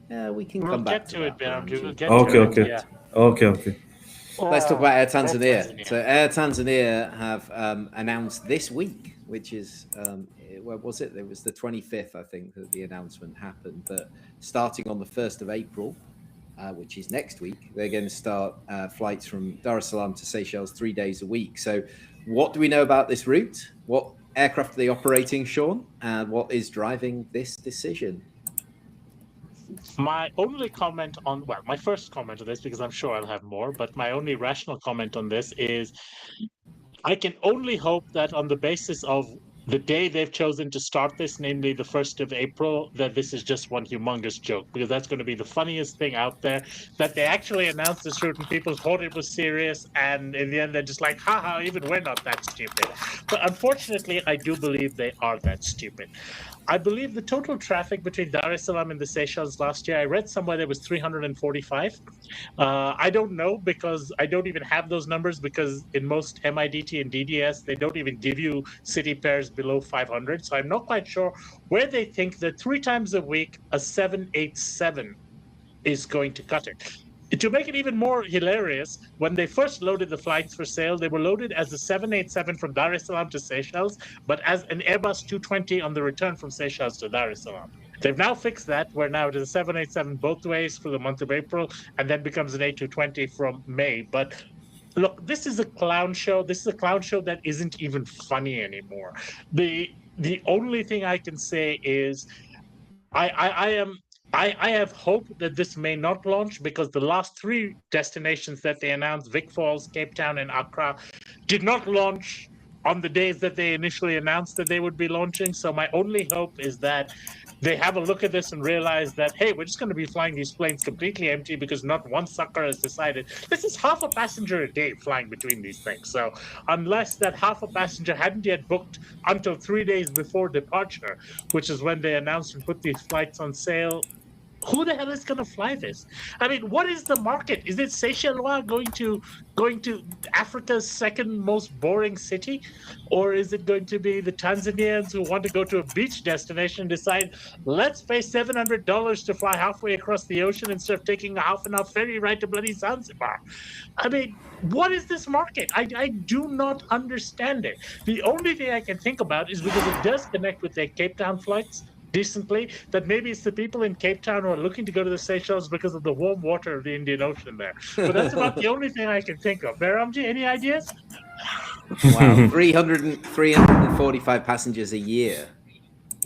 Yeah, we can we'll come back get to it, Behramjee. We'll get Okay, to it. okay, Yeah. okay. Let's talk about Air Tanzania. Tanzania. So Air Tanzania have announced this week, which is where was it? It was the 25th, I think, that the announcement happened. That starting on the 1st of April, which is next week, they're going to start flights from Dar es Salaam to Seychelles 3 days a week. So what do we know about this route? What aircraft are they operating, Sean? And what is driving this decision? My only comment on, well, my first comment on this, because I'm sure I'll have more, but my only rational comment on this is I can only hope that on the basis of the day they've chosen to start this, namely the 1st of April, that this is just one humongous joke, because that's going to be the funniest thing out there, that they actually announced this route and people thought it was serious, and in the end they're just like, haha, even we're not that stupid. But unfortunately, I do believe they are that stupid. I believe the total traffic between Dar es Salaam and the Seychelles last year, I read somewhere there was 345. I don't know, because I don't even have those numbers, because in most MIDT and DDS, they don't even give you city pairs below 500. So I'm not quite sure where they think that 3 times a week, a 787 is going to cut it. To make it even more hilarious, when they first loaded the flights for sale, they were loaded as a 787 from Dar es Salaam to Seychelles, but as an Airbus 220 on the return from Seychelles to Dar es Salaam. They've now fixed that, where now it is a 787 both ways for the month of April, and then becomes an A220 from May. But look, this is a clown show. This is a clown show that isn't even funny anymore. The only thing I can say is I have hope that this may not launch, because the last 3 destinations that they announced, Vic Falls, Cape Town, and Accra, did not launch on the days that they initially announced that they would be launching. So my only hope is that they have a look at this and realize that, hey, we're just going to be flying these planes completely empty because not one sucker has decided. This is half a passenger a day flying between these things. So unless that half a passenger hadn't yet booked until 3 days before departure, which is when they announced and put these flights on sale, Who the hell is going to fly this? I mean, what is the market? Is it Seychelles going to Africa's second most boring city, or is it going to be the Tanzanians who want to go to a beach destination and decide, let's pay $700 to fly halfway across the ocean instead of taking a half an hour ferry ride to bloody Zanzibar? I mean, what is this market? I do not understand it. The only thing I can think about is because it does connect with their Cape Town flights decently, that maybe it's the people in Cape Town who are looking to go to the Seychelles because of the warm water of the Indian Ocean there. But that's about the only thing I can think of. Behramjee, any ideas? Wow, 345 passengers a year.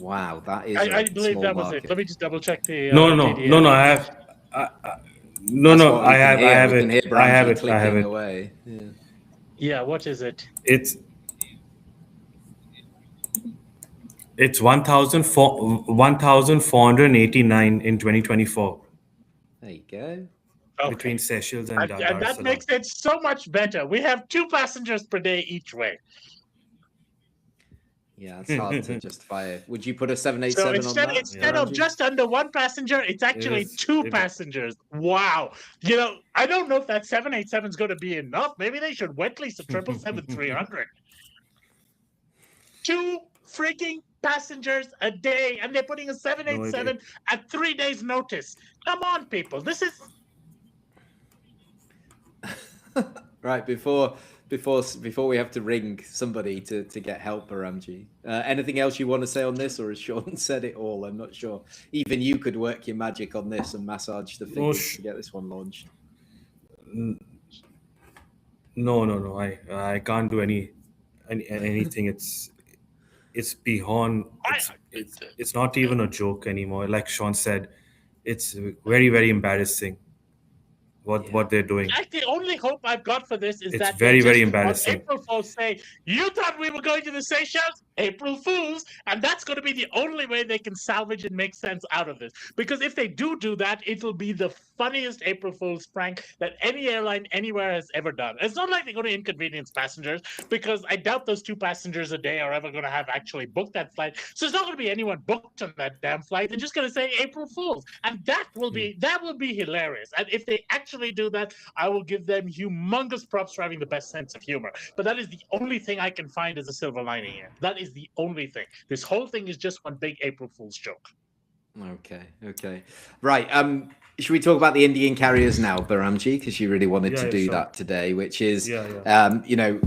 Wow, that is. I believe small that was market. it. Let me just double check the. No, DDL. I have. I have it. I have it. Away. Yeah, what is it? It's 1,489 in 2024. There you go. Okay. Between Seychelles and Dar es and that Salaam. makes it so much better. We have 2 passengers per day each way. Yeah, it's hard to justify it. Would you put a 787 so on that? instead of just under 1 passenger, it's actually 2 passengers. Wow. You know, I don't know if that 787 is going to be enough. Maybe they should wet lease a 777-300. 2 freaking passengers a day, and they're putting a 787 at 3 days' notice. Come on, people. This is right. Before we have to ring somebody to get help, Behramjee. Anything else you want to say on this, or has Sean said it all? I'm not sure. Even you could work your magic on this and massage the figures to get this one launched. No. I can't do anything. It's beyond. It's not even a joke anymore. Like Sean said, it's very, very embarrassing. What they're doing. Like the only hope I've got for this is it's that very, very embarrassing. On April Fools say, you thought we were going to the Seychelles? April Fools, and that's going to be the only way they can salvage and make sense out of this. Because if they do that, it'll be the funniest April Fool's prank that any airline anywhere has ever done. It's not like they're going to inconvenience passengers, because I doubt those 2 passengers a day are ever going to have actually booked that flight. So there's not going to be anyone booked on that damn flight. They're just going to say April Fools, and that will be hilarious. And if they actually do that, I will give them humongous props for having the best sense of humor. But that is the only thing I can find as a silver lining here. That is the only thing. This whole thing is just one big April Fool's joke. Okay. Right. Should we talk about the Indian carriers now, Behramjee? Because you really wanted to do that today, which is, you know,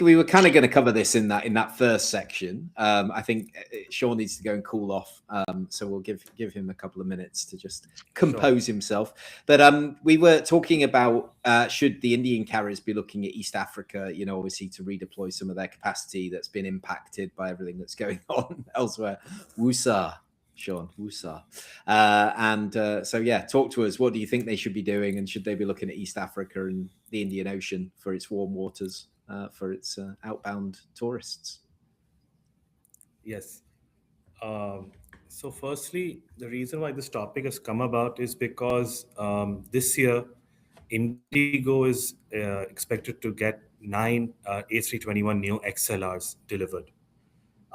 we were kind of going to cover this in that first section. I think Sean needs to go and cool off, so we'll give him a couple of minutes to just compose himself. But we were talking about should the Indian carriers be looking at East Africa, you know, obviously to redeploy some of their capacity that's been impacted by everything that's going on elsewhere. Wusa. Sean, Wusa. So yeah, talk to us. What do you think they should be doing, and should they be looking at East Africa and the Indian Ocean for its warm waters, for its outbound tourists? Yes. So firstly, the reason why this topic has come about is because this year, Indigo is expected to get 9 A321 neo XLRs delivered,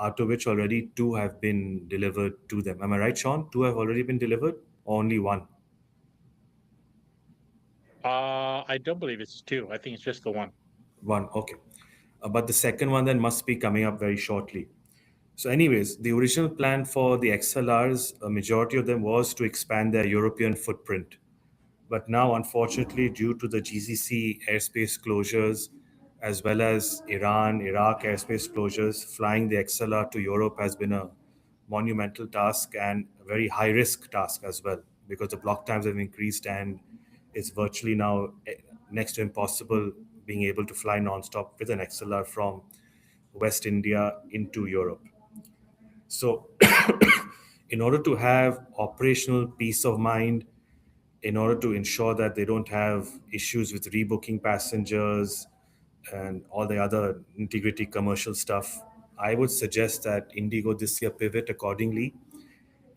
out of which already 2 have been delivered to them. Am I right, Sean? 2 have already been delivered, or only 1? I don't believe it's 2. I think it's just the 1. 1, okay. But the second one then must be coming up very shortly. So anyways, the original plan for the XLRs, a majority of them was to expand their European footprint. But now, unfortunately, due to the GCC airspace closures, as well as Iran, Iraq airspace closures, flying the XLR to Europe has been a monumental task and a very high-risk task as well, because the block times have increased and it's virtually now next to impossible being able to fly nonstop with an XLR from West India into Europe. So in order to have operational peace of mind, in order to ensure that they don't have issues with rebooking passengers, and all the other integrity commercial stuff, I would suggest that Indigo this year pivot accordingly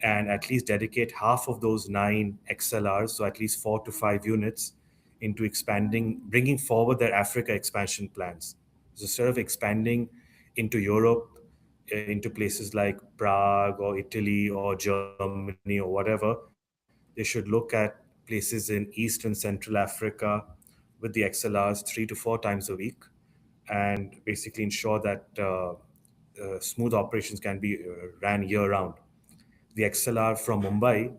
and at least dedicate half of those 9 XLRs, so at least 4 to 5 units, into bringing forward their Africa expansion plans. So instead of expanding into Europe, into places like Prague or Italy or Germany or whatever, they should look at places in East and Central Africa with the XLRs 3 to 4 times a week, and basically ensure that smooth operations can be ran year-round. The XLR from Mumbai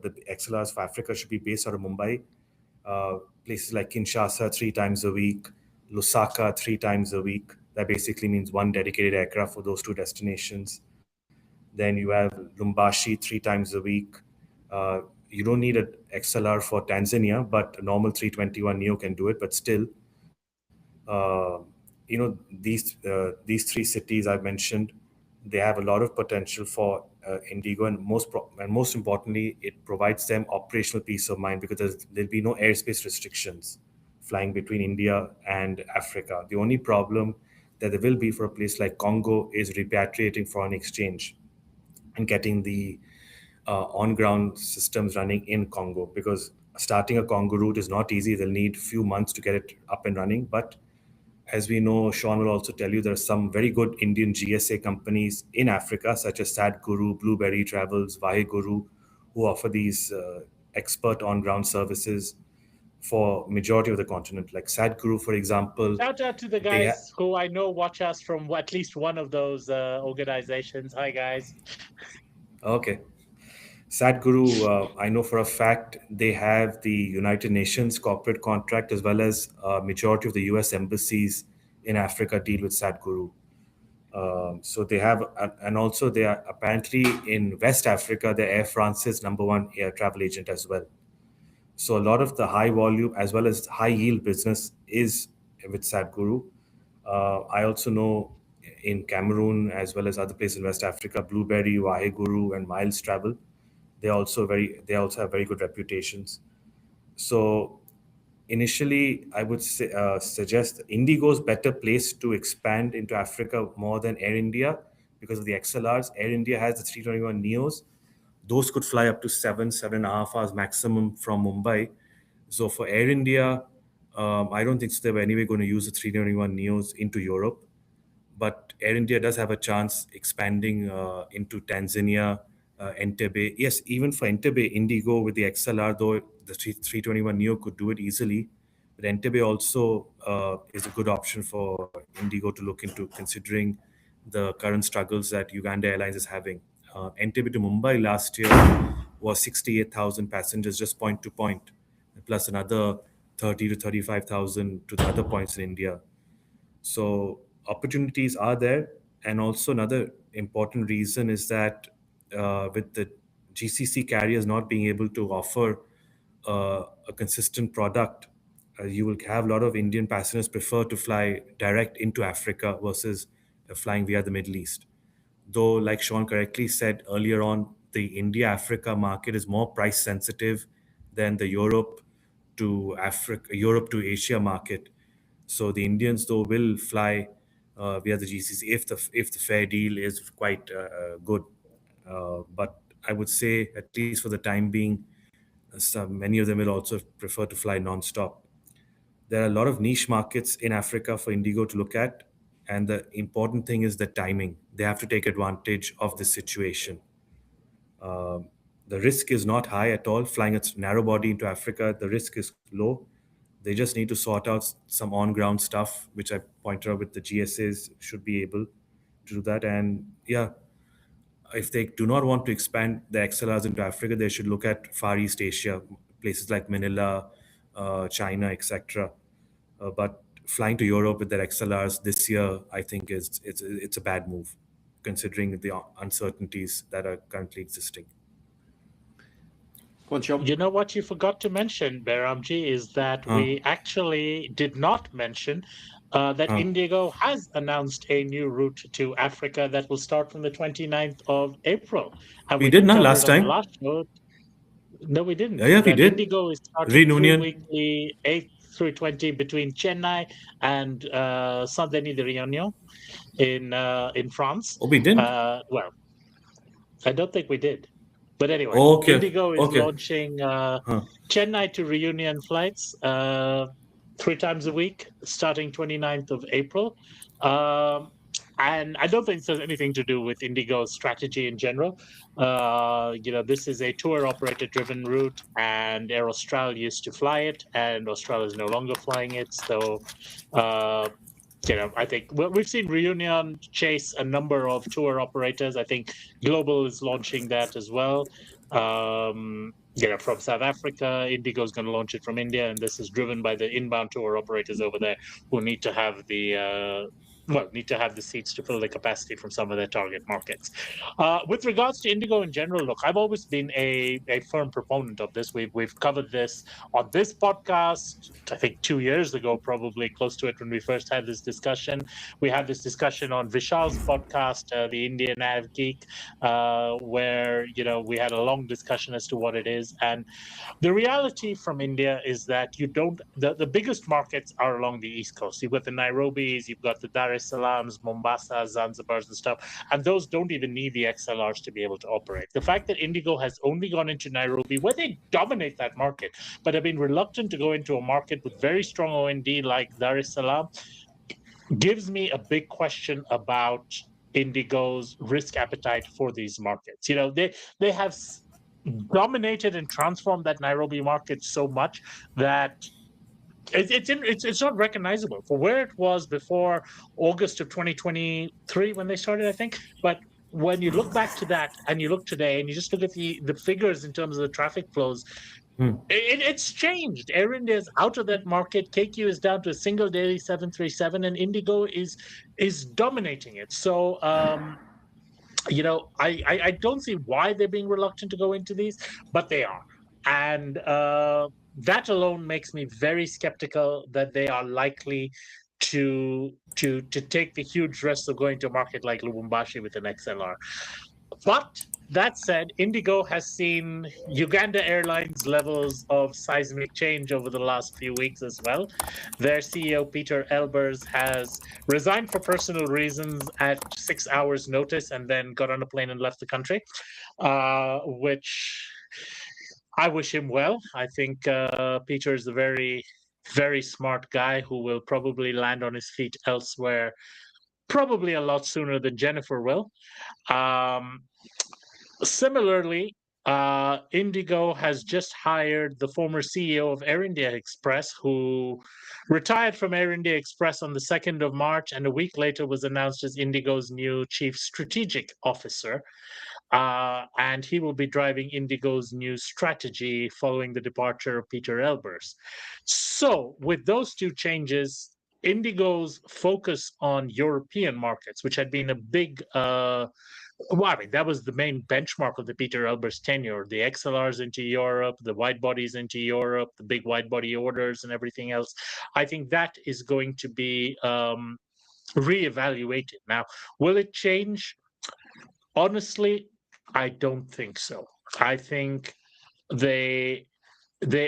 the XLRs for Africa should be based out of Mumbai. Places like Kinshasa 3 times a week, Lusaka 3 times a week. That basically means one dedicated aircraft for those two destinations. Then you have Lumbashi 3 times a week. You don't need an XLR for Tanzania, but a normal 321 Neo can do it. But still, these 3 cities I've mentioned, they have a lot of potential for Indigo, and most importantly, it provides them operational peace of mind because there'll be no airspace restrictions flying between India and Africa. The only problem that there will be for a place like Congo is repatriating foreign exchange and getting the on-ground systems running in Congo, because starting a Congo route is not easy. They'll need a few months to get it up and running. But as we know, Sean will also tell you, there are some very good Indian GSA companies in Africa, such as Sadhguru, Blueberry Travels, Vaheguru, who offer these expert on-ground services for majority of the continent. Like Sadhguru, for example. Shout out to the guys who I know watch us from at least one of those organizations. Hi, guys. Okay. Sadhguru, I know for a fact they have the United Nations corporate contract, as well as majority of the US embassies in Africa deal with Sadhguru. So they have, and also they are apparently in West Africa, they're Air France's #1 air travel agent as well. So a lot of the high volume as well as high yield business is with Sadhguru. I also know in Cameroon, as well as other places in West Africa, Blueberry, Vaheguru, and Miles Travel, they also have very good reputations. So initially, I would suggest Indigo's better placed to expand into Africa more than Air India because of the XLRs. Air India has the 321 Neos. Those could fly up to 7.5 hours maximum from Mumbai. So for Air India, I don't think they were anyway going to use the 321 Neos into Europe. But Air India does have a chance expanding into Tanzania, Entebbe. Yes, even for Entebbe, Indigo with the XLR, though the 321 Neo could do it easily. But Entebbe also is a good option for Indigo to look into, considering the current struggles that Uganda Airlines is having. Entebbe to Mumbai last year was 68,000 passengers just point to point, plus another 30 to 35,000 to the other points in India. So opportunities are there. And also another important reason is that with the GCC carriers not being able to offer a consistent product, you will have a lot of Indian passengers prefer to fly direct into Africa versus flying via the Middle East. Though, like Sean correctly said earlier on, the India-Africa market is more price sensitive than the Europe to Asia market. So the Indians, though, will fly via the GCC if the fare deal is quite good. But I would say, at least for the time being, many of them will also prefer to fly non-stop. There are a lot of niche markets in Africa for Indigo to look at. And the important thing is the timing. They have to take advantage of the situation. The risk is not high at all. Flying a narrow body into Africa, the risk is low. They just need to sort out some on-ground stuff, which I pointed out with the GSAs should be able to do that. And yeah, if they do not want to expand the XLRs into Africa, they should look at Far East Asia, places like Manila, China, etc. But flying to Europe with their XLRs this year, I think it's a bad move, considering the uncertainties that are currently existing. You know what you forgot to mention, Behramjee, is that we actually did not mention that Indigo has announced a new route to Africa that will start from the 29th of April. And we did not last time. No, we didn't. Yeah, we did. Indigo is starting weekly 8th through 20 between Chennai and Saint-Denis de Réunion in France. Oh, we didn't? Well, I don't think we did. But anyway, Indigo is launching Chennai to Reunion flights 3 times a week, starting 29th of April. And I don't think this has anything to do with Indigo's strategy in general. This is a tour operator driven route, and Air Austral used to fly it, and Austral is no longer flying it. So, I think we've seen Reunion chase a number of tour operators. I think Global is launching that as well. From South Africa, Indigo is going to launch it from India, and this is driven by the inbound tour operators over there who need to have the seats to fill the capacity from some of their target markets. With regards to Indigo in general, look, I've always been a firm proponent of this. We've covered this on this podcast, I think 2 years ago, probably close to it, when we first had this discussion. We had this discussion on Vishal's podcast, the Indian Av Geek, where we had a long discussion as to what it is. And the reality from India is that the biggest markets are along the East Coast. You've got the Nairobis, you've got the Dar es Salaams, Mombasa, Zanzibars and stuff, and those don't even need the XLRs to be able to operate. The fact that Indigo has only gone into Nairobi, where they dominate that market, but have been reluctant to go into a market with very strong OND like Dar es Salaam, gives me a big question about Indigo's risk appetite for these markets. They have dominated and transformed that Nairobi market so much that it's not recognizable for where it was before August of 2023 when they started, I think. But when you look back to that and you look today and you just look at the figures in terms of the traffic flows, it's changed. Air India is out of that market. KQ is down to a single daily 737, and Indigo is dominating it. So I don't see why they're being reluctant to go into these, but they are. And that alone makes me very skeptical that they are likely to take the huge risk of going to a market like Lubumbashi with an XLR. But that said, Indigo has seen Uganda Airlines levels of seismic change over the last few weeks as well. Their CEO, Peter Elbers, has resigned for personal reasons at 6 hours' notice and then got on a plane and left the country, which I wish him well. I think Peter is a very, very smart guy who will probably land on his feet elsewhere, probably a lot sooner than Jennifer will. Similarly, Indigo has just hired the former CEO of Air India Express, who retired from Air India Express on the 2nd of March, and a week later was announced as Indigo's new Chief Strategic Officer. And he will be driving Indigo's new strategy following the departure of Peter Elbers. So with those two changes, Indigo's focus on European markets, which had been a big that was the main benchmark of the Peter Elbers tenure. The XLRs into Europe, the wide bodies into Europe, the big wide body orders and everything else. I think that is going to be reevaluated. Now, will it change? Honestly, I don't think so. I think they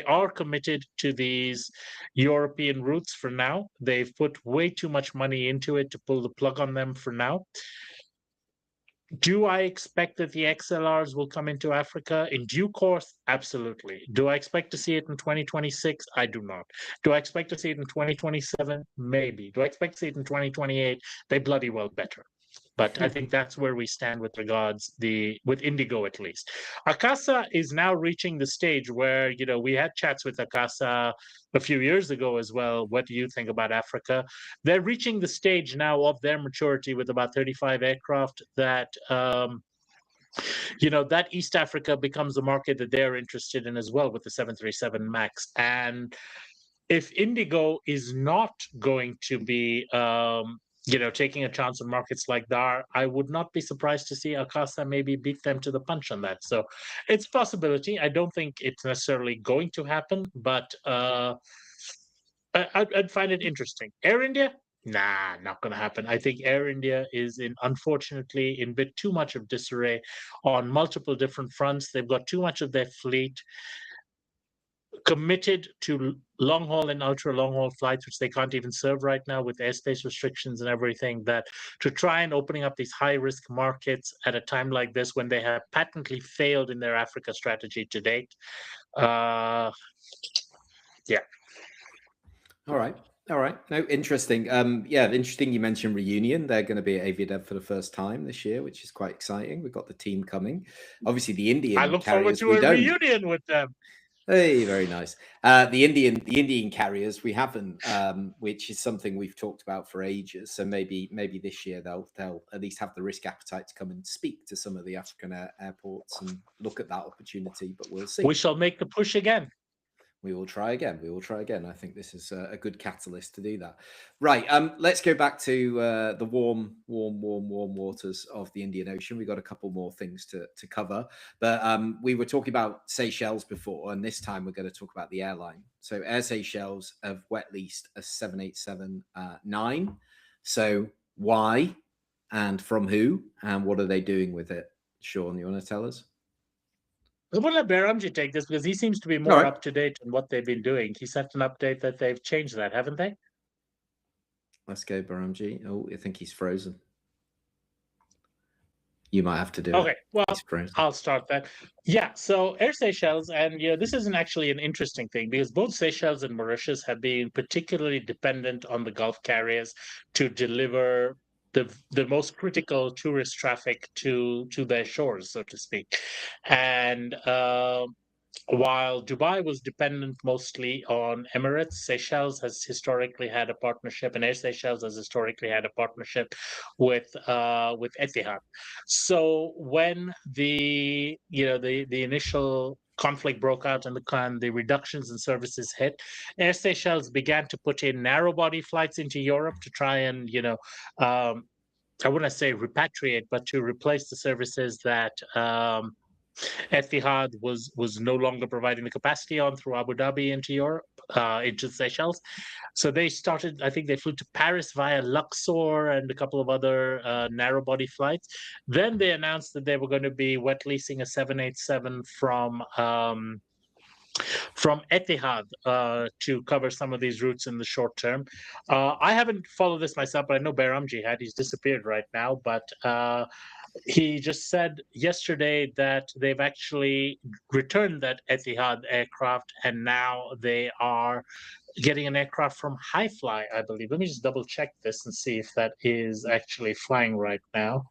are committed to these European routes for now. They've put way too much money into it to pull the plug on them for now. Do I expect that the XLRs will come into Africa in due course? Absolutely. Do I expect to see it in 2026? I do not. Do I expect to see it in 2027? Maybe. Do I expect to see it in 2028? They bloody well better. But I think that's where we stand with regards with Indigo, at least. Akasa is now reaching the stage where, we had chats with Akasa a few years ago as well. What do you think about Africa? They're reaching the stage now of their maturity with about 35 aircraft that, that East Africa becomes a market that they're interested in as well with the 737 MAX. And if Indigo is not going to be taking a chance on markets like Dar, I would not be surprised to see Akasa maybe beat them to the punch on that. So it's a possibility. I don't think it's necessarily going to happen, but I'd find it interesting. Air India? Nah, not going to happen. I think Air India is unfortunately in a bit too much of disarray on multiple different fronts. They've got too much of their fleet committed to long haul and ultra long haul flights, which they can't even serve right now with airspace restrictions and everything, that to try and opening up these high risk markets at a time like this when they have patently failed in their Africa strategy to date. Yeah. All right. All right. No, interesting. Yeah, interesting. You mentioned Reunion. They're going to be at AviaDev for the first time this year, which is quite exciting. We've got the team coming. Obviously, the Indian I look forward carriers, to a reunion with them. Hey, very nice. The Indian carriers we haven't, which is something we've talked about for ages. So maybe this year they'll at least have the risk appetite to come and speak to some of the African airports and look at that opportunity. But we'll see. We shall make the push again. We will try again. I think this is a good catalyst to do that. Right. Let's go back to the warm waters of the Indian Ocean. We've got a couple more things to cover. But we were talking about Seychelles before, and this time we're going to talk about the airline. So Air Seychelles have wet leased a 787-9. So why and from who and what are they doing with it? Sean, you want to tell us? We'll let Behramjee take this because he seems to be more up to date on what they've been doing. He sent an update that they've changed that, haven't they? Let's go, Behramjee. Oh, I think he's frozen. You might have to do it. Okay, well, I'll start that. Yeah, so Air Seychelles, and this isn't actually an interesting thing because both Seychelles and Mauritius have been particularly dependent on the Gulf carriers to deliver the most critical tourist traffic to their shores, so to speak. And while Dubai was dependent mostly on Emirates, Seychelles has historically had a partnership, and Air Seychelles has historically had a partnership with Etihad. So when the initial conflict broke out and the reductions in services hit, Air Seychelles began to put in narrow body flights into Europe to try and I wouldn't say repatriate, but to replace the services that Etihad was no longer providing the capacity on through Abu Dhabi into Europe, into Seychelles. So they started, I think they flew to Paris via Luxor and a couple of other narrow body flights. Then they announced that they were going to be wet leasing a 787 from Etihad to cover some of these routes in the short term. I haven't followed this myself, but I know Behramjee had. He's disappeared right now, but he just said yesterday that they've actually returned that Etihad aircraft, and now they are getting an aircraft from Highfly, I believe. Let me just double check this and see if that is actually flying right now.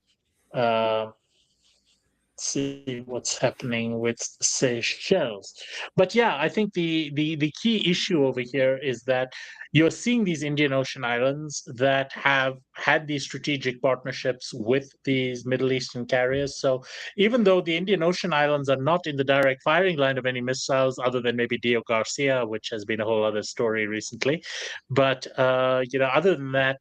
See what's happening with Seychelles. But yeah, I think the key issue over here is that you're seeing these Indian Ocean islands that have had these strategic partnerships with these Middle Eastern carriers. So even though the Indian Ocean islands are not in the direct firing line of any missiles, other than maybe Dio Garcia, which has been a whole other story recently, but other than that,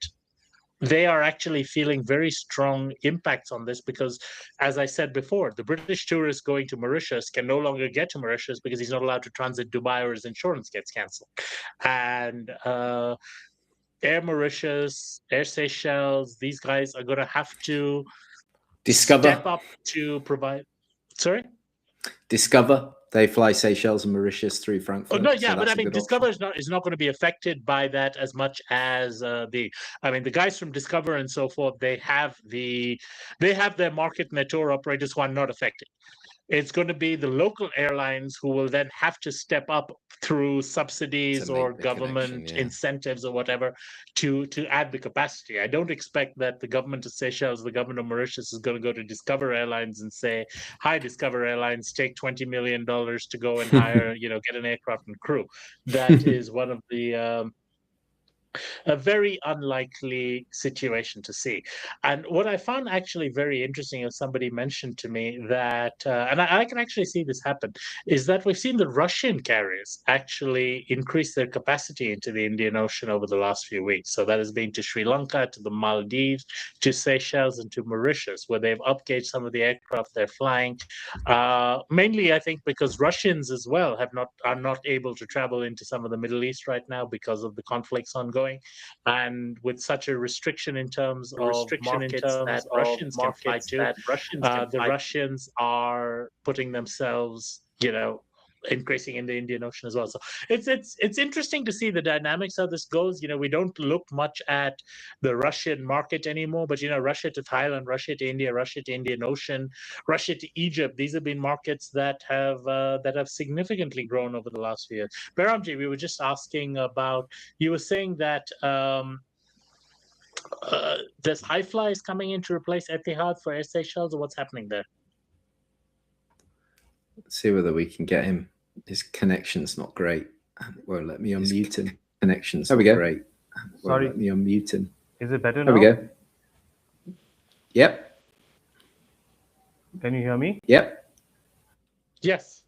they are actually feeling very strong impacts on this because, as I said before, the British tourist going to Mauritius can no longer get to Mauritius because he's not allowed to transit Dubai or his insurance gets cancelled. And Air Mauritius, Air Seychelles, these guys are going to have to step up to provide. Sorry? Discover. They fly Seychelles and Mauritius through Frankfurt. Oh, no, yeah, so but I mean, Discover is not going to be affected by that as much as the guys from Discover and so forth. They have their market and their tour operators who are not affected. It's going to be the local airlines who will then have to step up through subsidies or government incentives or whatever to add the capacity. I don't expect that the government of Seychelles, the government of Mauritius is going to go to Discover Airlines and say, "Hi, Discover Airlines, take $20 million to go and hire, get an aircraft and crew." That is one of the a very unlikely situation to see. And what I found actually very interesting is somebody mentioned to me that, and I can actually see this happen, is that we've seen the Russian carriers actually increase their capacity into the Indian Ocean over the last few weeks. So that has been to Sri Lanka, to the Maldives, to Seychelles, and to Mauritius, where they've upgauged some of the aircraft they're flying. Mainly, I think, because Russians as well are not able to travel into some of the Middle East right now because of the conflicts ongoing. And with such a restriction in terms of markets that Russians can fly to, the Russians are putting themselves, increasing in the Indian Ocean as well. So it's interesting to see the dynamics how this goes. We don't look much at the Russian market anymore, but Russia to Thailand, Russia to India, Russia to Indian Ocean, Russia to Egypt. These have been markets that have significantly grown over the last few years. Behramjee, we were just asking about. You were saying that. There's high flies coming in to replace Etihad for Air Seychelles, or what's happening there? Let's see whether we can get him. His connection's not great. Won't let me unmute him. Connection's not great. Sorry. Let me unmute him. Is it better now? There we go. Yep. Can you hear me? Yep. Yes.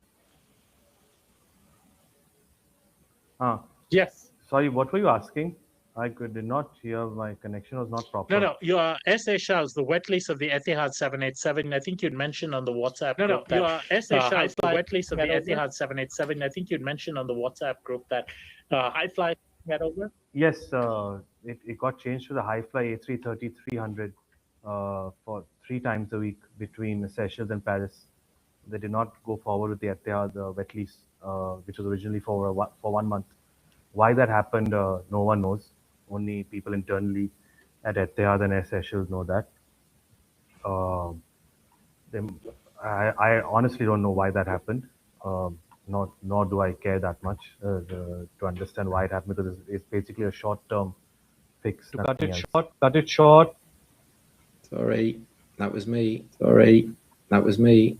Yes. Sorry, what were you asking? I did not hear. My connection was not proper. No. Your Air Seychelles, the wet lease of the Etihad 787. I think you'd mentioned on the WhatsApp group. Your Air Seychelles, the wet lease of the Etihad 787. I think you'd mentioned on the WhatsApp group that high fly get over. Yes, it got changed to the high fly A330-300 for 3 times a week between Seychelles and Paris. They did not go forward with the Etihad wet lease, which was originally for 1 month. Why that happened, no one knows. Only people internally at Etihad and Air Seychelles know that. I honestly don't know why that happened. Nor do I care that much to understand why it happened, because it's basically a short-term fix. To cut it short. Sorry, that was me. Sorry, that was me.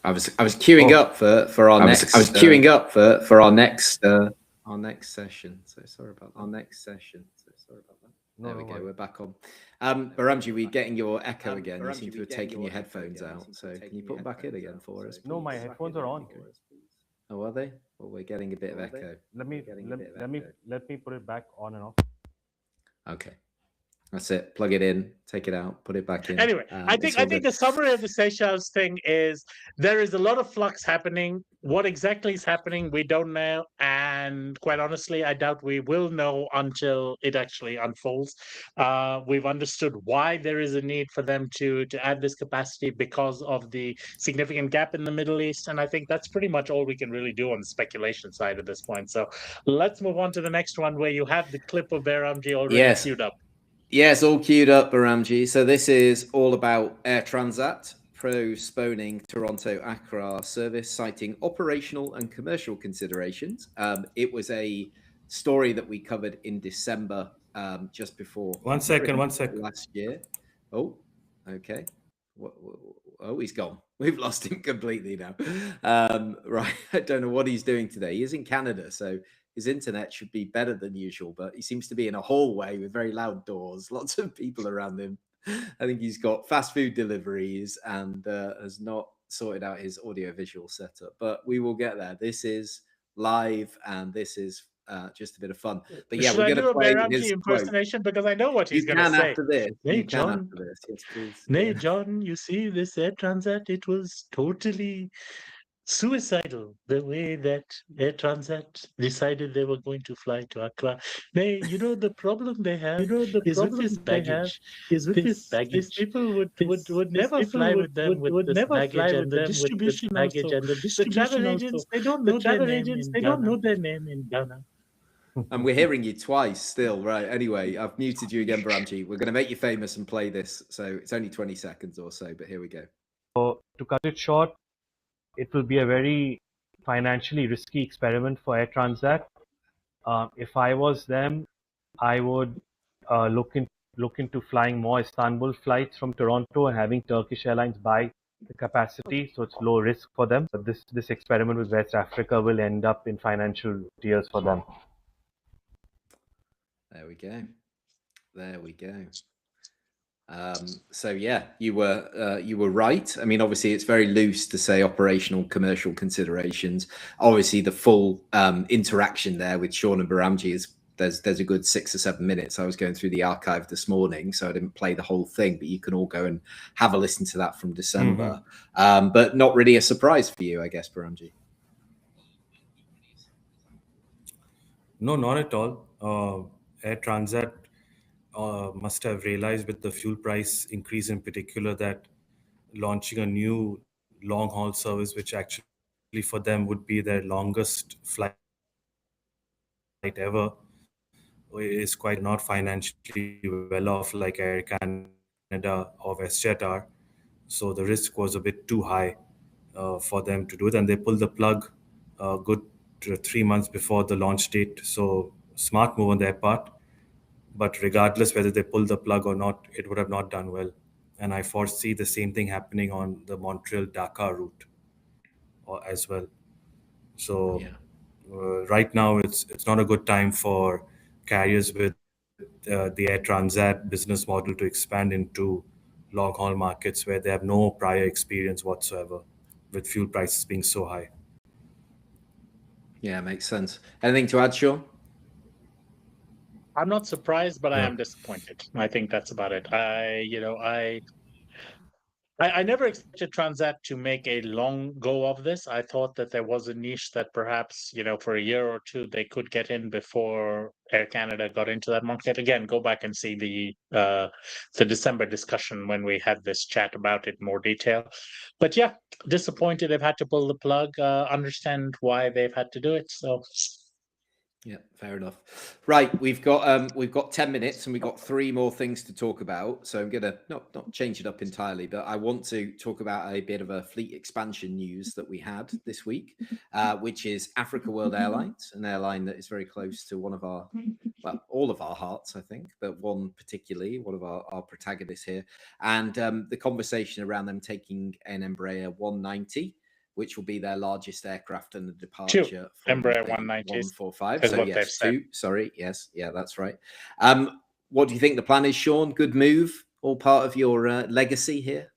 I was queuing up for our next. I was queuing up for our next session. So sorry about our next session. So sorry about that. There we go. We're back on. Behramjee, we're getting your echo again. You seem to have taken your headphones out. So can you put them back in again for us? No, my headphones are on. Oh, are they? Well, we're getting a bit of echo. Let me put it back on and off. Okay. That's it. Plug it in, take it out, put it back in. Anyway, I think the summary of the Seychelles thing is there is a lot of flux happening. What exactly is happening, we don't know. And quite honestly, I doubt we will know until it actually unfolds. We've understood why there is a need for them to add this capacity because of the significant gap in the Middle East. And I think that's pretty much all we can really do on the speculation side at this point. So let's move on to the next one where you have the clip of Behramjee already queued up. Yes, all queued up, Behramjee. So this is all about Air Transat postponing Toronto Accra service, citing operational and commercial considerations. It was a story that we covered in December, just before. One second. Last year. Oh, okay. Oh, he's gone. We've lost him completely now. Right. I don't know what he's doing today. He is in Canada, so his internet should be better than usual, but he seems to be in a hallway with very loud doors, lots of people around him. I think he's got fast food deliveries and has not sorted out his audio-visual setup, but we will get there. This is live and this is just a bit of fun. But yeah, we're going to play his impersonation quote. Because I know what he's going to say. After this. Hey, Jon. Yes, please. Hey, Jon, you see this Air Transat, it was totally suicidal the way that Air Transat decided they were going to fly to Accra. The problem they have is with this baggage. These people would never fly with them with this baggage and the distribution baggage and the travel agents. They don't know their name in Ghana. And we're hearing you twice still, right? Anyway, I've muted you again, Behramjee. We're going to make you famous and play this. So it's only 20 seconds or so, but here we go. So to cut it short, it will be a very financially risky experiment for Air Transat. If I was them, I would look into flying more Istanbul flights from Toronto and having Turkish Airlines buy the capacity, so it's low risk for them. But this experiment with West Africa will end up in financial tears for them. There we go. So yeah, you were right. I mean, obviously it's very loose to say operational commercial considerations. Obviously the full interaction there with Sean and Behramjee is there's a good 6 or 7 minutes. I was going through the archive this morning, so I didn't play the whole thing, but you can all go and have a listen to that from December. But not really a surprise for you, I guess, Behramjee. No, not at all. Air Transat must have realized with the fuel price increase in particular that launching a new long-haul service, which actually for them would be their longest flight ever, is quite not financially well off like Air Canada or WestJet are. So the risk was a bit too high for them to do it, and they pulled the plug a good 3 months before the launch date. So smart move on their part. But regardless whether they pull the plug or not, it would have not done well. And I foresee the same thing happening on the Montreal-Dakar route as well. So right now, it's not a good time for carriers with the Air Transat business model to expand into long-haul markets where they have no prior experience whatsoever, with fuel prices being so high. Yeah, makes sense. Anything to add, Sean? I'm not surprised, but I am disappointed. I think that's about it. I never expected Transat to make a long go of this. I thought that there was a niche that perhaps, for a year or two they could get in before Air Canada got into that market. Again, go back and see the December discussion when we had this chat about it in more detail. But yeah, disappointed they've had to pull the plug. Understand why they've had to do it. So. Yeah, fair enough. Right, we've got 10 minutes and we've got 3 more things to talk about. So I'm gonna not change it up entirely, but I want to talk about a bit of a fleet expansion news that we had this week, which is Africa World Airlines, an airline that is very close to one of our, well, all of our hearts, I think, but one particularly, one of our protagonists here, and the conversation around them taking an Embraer 190. Which will be their largest aircraft and the departure from Embraer 190s. 145. So yes, 2. Sorry, yes, yeah, that's right. What do you think the plan is, Sean? Good move, all part of your legacy here?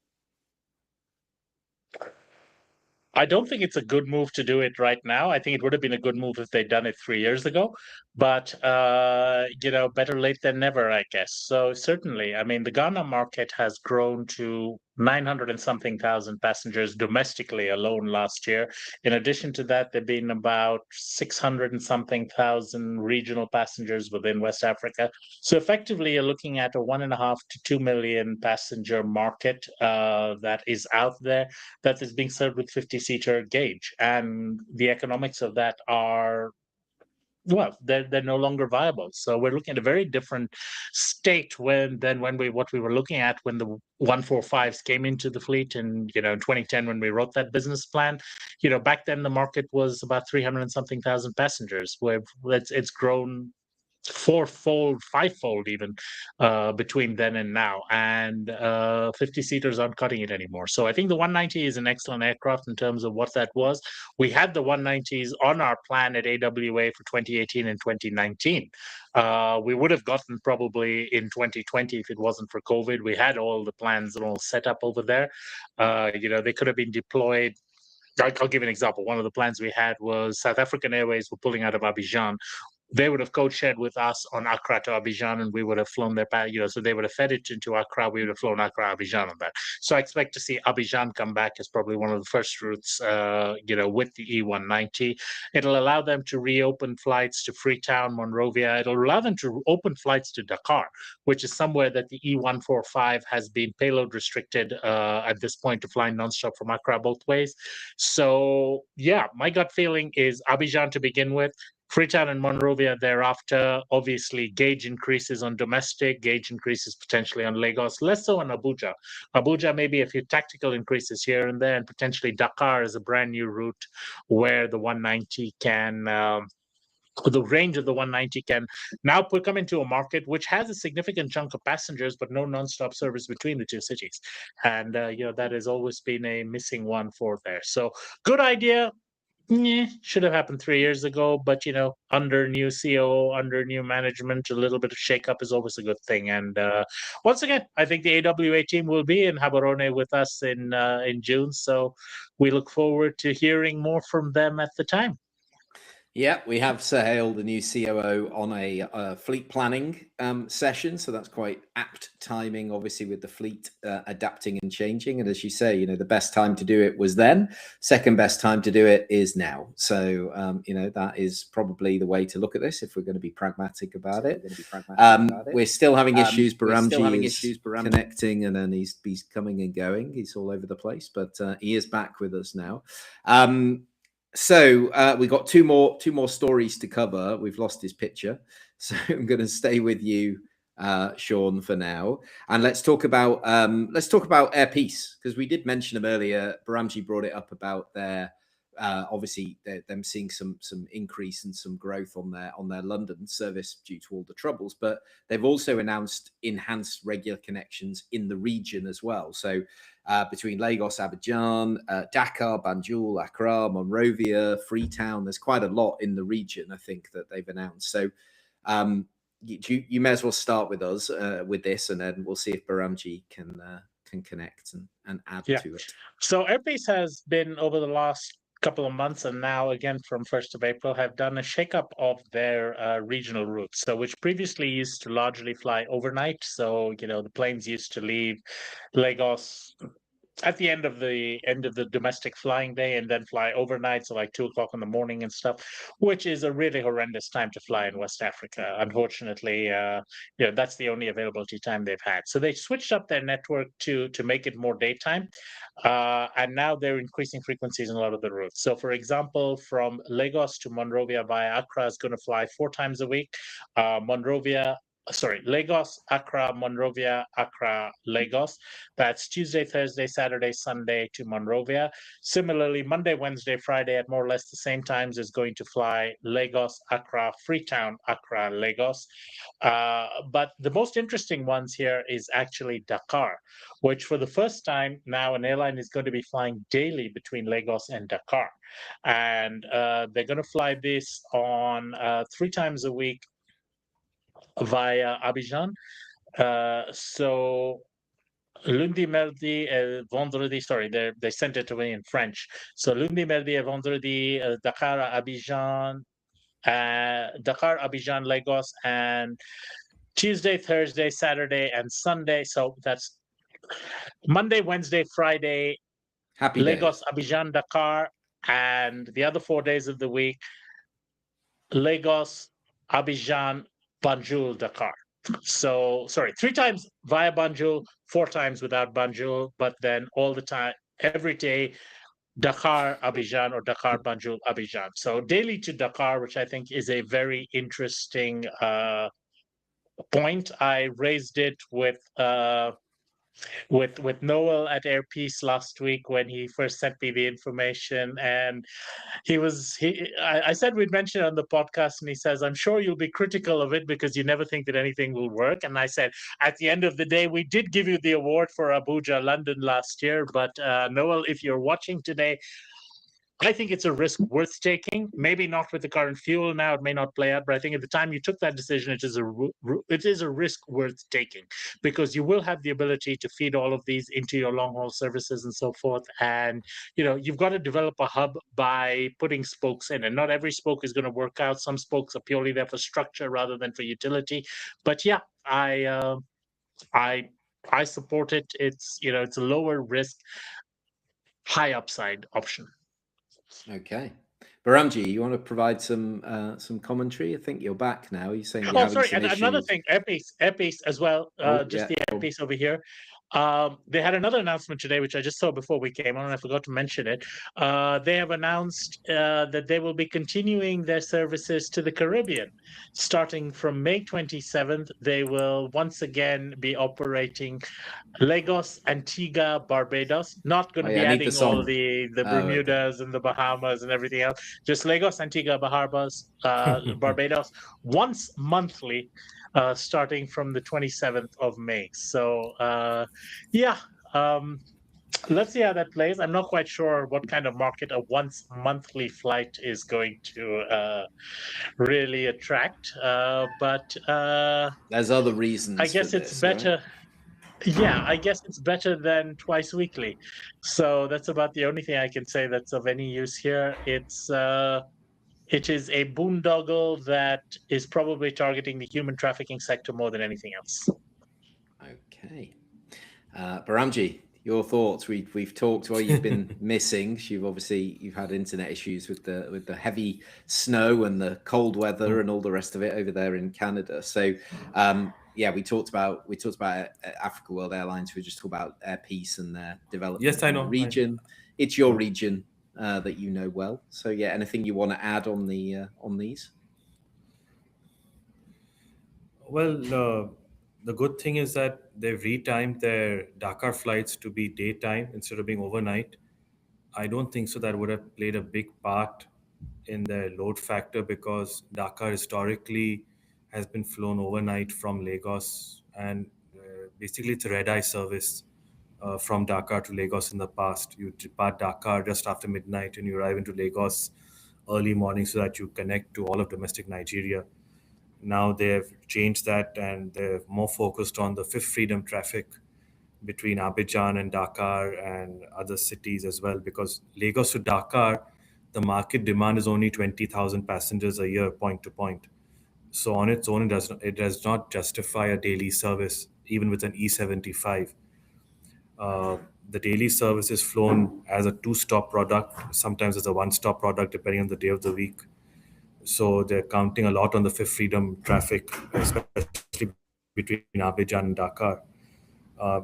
I don't think it's a good move to do it right now. I think it would have been a good move if they'd done it 3 years ago. But, better late than never, I guess. So certainly, I mean, the Ghana market has grown to 900 and something thousand passengers domestically alone last year. In addition to that, there have been about 600 and something thousand regional passengers within West Africa. So effectively, you're looking at a 1.5 to 2 million passenger market that is out there that is being served with 50-seater gauge. And the economics of that are, well, they're no longer viable. So we're looking at a very different state than what we were looking at when the 145s came into the fleet in 2010 when we wrote that business plan. Back then the market was about 300 and something thousand passengers, where it's grown 4-fold, 5-fold even between then and now, and 50-seaters aren't cutting it anymore. So I think the 190 is an excellent aircraft in terms of what that was. We had the 190s on our plan at AWA for 2018 and 2019. We would have gotten probably in 2020 if it wasn't for COVID. We had all the plans and all set up over there. They could have been deployed. I'll give an example. One of the plans we had was South African Airways were pulling out of Abidjan. They would have code-shared with us on Accra to Abidjan, and we would have flown their, so they would have fed it into Accra. We would have flown Accra, Abidjan on that. So I expect to see Abidjan come back as probably one of the first routes, with the E190. It'll allow them to reopen flights to Freetown, Monrovia. It'll allow them to open flights to Dakar, which is somewhere that the E145 has been payload restricted at this point to fly nonstop from Accra both ways. So yeah, my gut feeling is Abidjan to begin with. Freetown and Monrovia thereafter. Obviously, gauge increases on domestic, gauge increases potentially on Lagos, less so on Abuja. Abuja, maybe a few tactical increases here and there, and potentially Dakar is a brand new route where the 190 can... the range of the 190 can now come into a market which has a significant chunk of passengers, but no non-stop service between the two cities. And, that has always been a missing one for there. So good idea. Should have happened 3 years ago, but under new COO, under new management, a little bit of shakeup is always a good thing. And once again, I think the AWA team will be in Gaborone with us in June, so we look forward to hearing more from them at the time. Yeah, we have Sahil, the new COO, on a fleet planning session. So that's quite apt timing, obviously, with the fleet adapting and changing. And as you say, the best time to do it was then. Second best time to do it is now. So, that is probably the way to look at this if we're going to be pragmatic about it. We're still having issues. Behramjee is connecting, and then he's coming and going. He's all over the place, but he is back with us now. So we got two more stories to cover. We've lost his picture, so I'm going to stay with you, Sean, for now, and let's talk about Air Peace, because we did mention them earlier. Behramjee brought it up about their obviously them seeing some increase and some growth on their London service due to all the troubles, but they've also announced enhanced regular connections in the region as well. So between Lagos, Abidjan, Dakar, Banjul, Accra, Monrovia, Freetown, there's quite a lot in the region, I think, that they've announced. So you may as well start with us with this, and then we'll see if Behramjee can connect and add to it. So Air Peace has been, over the last couple of months, and now again from 1st of April, have done a shakeup of their regional routes. So which previously used to largely fly overnight. So, the planes used to leave Lagos at the end of the domestic flying day and then fly overnight, so like 2:00 in the morning and stuff, which is a really horrendous time to fly in West Africa. Unfortunately, that's the only availability time they've had. So they switched up their network to make it more daytime, and now they're increasing frequencies in a lot of the routes. So, for example, from Lagos to Monrovia via Accra is going to fly 4 times a week. Lagos, Accra, Monrovia, Accra, Lagos. That's Tuesday, Thursday, Saturday, Sunday to Monrovia. Similarly, Monday, Wednesday, Friday at more or less the same times is going to fly Lagos, Accra, Freetown, Accra, Lagos. But the most interesting ones here is actually Dakar, which for the first time now an airline is going to be flying daily between Lagos and Dakar. And they're going to fly this on 3 times a week via Abidjan. So lundi, mardi, vendredi. Sorry, they sent it to me in French. So lundi, mardi, et vendredi, Dakar, Abidjan, Lagos, and Tuesday, Thursday, Saturday, and Sunday. So that's Monday, Wednesday, Friday, Happy Lagos, days. Abidjan, Dakar, and the other 4 days of the week, Lagos, Abidjan, Banjul, Dakar. So, 3 times via Banjul, 4 times without Banjul, but then all the time, every day, Dakar, Abidjan, or Dakar, Banjul, Abidjan. So daily to Dakar, which I think is a very interesting point. I raised it with Noel at Air Peace last week when he first sent me the information, and I said we'd mention it on the podcast, and he says, I'm sure you'll be critical of it because you never think that anything will work. And I said, at the end of the day, we did give you the award for Abuja, London last year, but Noel, if you're watching today, I think it's a risk worth taking. Maybe not with the current fuel now; it may not play out. But I think at the time you took that decision, it is a risk worth taking, because you will have the ability to feed all of these into your long haul services and so forth. And you've got to develop a hub by putting spokes in, and not every spoke is going to work out. Some spokes are purely there for structure rather than for utility. But yeah, I support it. It's it's a lower risk, high upside option. Okay. Behramjee, you want to provide some commentary? I think you're back now. You're saying you're having some issues. Another thing, Air Peace as well. The Air Peace over here. They had another announcement today, which I just saw before we came on, and I forgot to mention it. They have announced that they will be continuing their services to the Caribbean. Starting from May 27th, they will once again be operating Lagos, Antigua, Barbados. Not going to be adding all the Bermudas and the Bahamas and everything else. Just Lagos, Antigua, Barbados, once monthly. Starting from the 27th of May. So, let's see how that plays. I'm not quite sure what kind of market a once monthly flight is going to really attract. But there's other reasons. I guess it's better. Right? Yeah, I guess it's better than twice weekly. So that's about the only thing I can say that's of any use here. It is a boondoggle that is probably targeting the human trafficking sector more than anything else. Okay. Behramjee, your thoughts? We've talked while you've been missing. You've had internet issues with the heavy snow and the cold weather and all the rest of it over there in Canada. So we talked about Africa World Airlines. We just talked about Air Peace and their development in the region. It's your region. that you know well. So yeah, anything you want to add on these? Well, the good thing is that they've retimed their Dakar flights to be daytime instead of being overnight. I don't think so that would have played a big part in their load factor, because Dakar historically has been flown overnight from Lagos, and basically it's a red-eye service from Dakar to Lagos in the past. You depart Dakar just after midnight and you arrive into Lagos early morning so that you connect to all of domestic Nigeria. Now they've changed that and they're more focused on the Fifth Freedom traffic between Abidjan and Dakar and other cities as well, because Lagos to Dakar, the market demand is only 20,000 passengers a year, point to point. So on its own, it does not justify a daily service, even with an E75. The daily service is flown as a two-stop product, sometimes as a one-stop product, depending on the day of the week. So they're counting a lot on the Fifth Freedom traffic, especially between Abidjan and Dakar.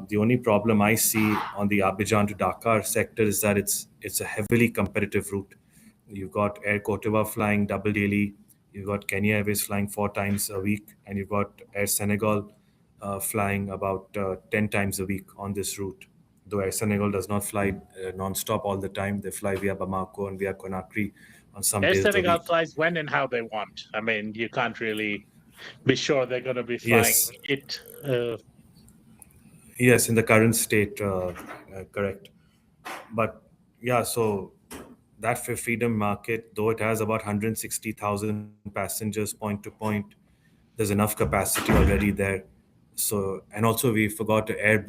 The only problem I see on the Abidjan to Dakar sector is that it's a heavily competitive route. You've got Air Cote d'Ivoire flying double daily, you've got Kenya Airways flying 4 times a week, and you've got Air Senegal flying about 10 times a week on this route. Though Air Senegal does not fly non-stop all the time, they fly via Bamako and via Conakry on some Air days of the Senegal week. flies when and how they want. I mean, you can't really be sure they're going to be flying Yes. it. Yes, in the current state, correct. But yeah, so that Fifth Freedom market, though it has about 160,000 passengers point to point, there's enough capacity already there. So, and also we forgot Air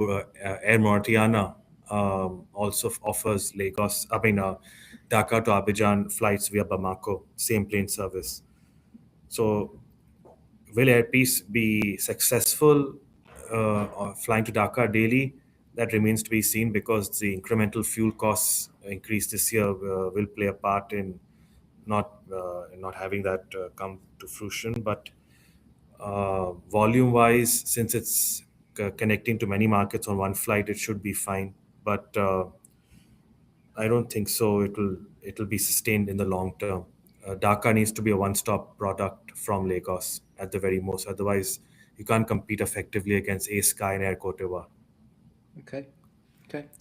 Mauritania also offers Dakar to Abidjan flights via Bamako, same plane service. So will Air Peace be successful flying to Dakar daily? That remains to be seen, because the incremental fuel costs increase this year will play a part in not having that come to fruition. But volume-wise, since it's connecting to many markets on one flight, it should be fine. But I don't think so. It'll be sustained in the long term. Dhaka needs to be a one-stop product from Lagos at the very most. Otherwise, you can't compete effectively against A-Sky and Air Cote d'Ivoire. Okay,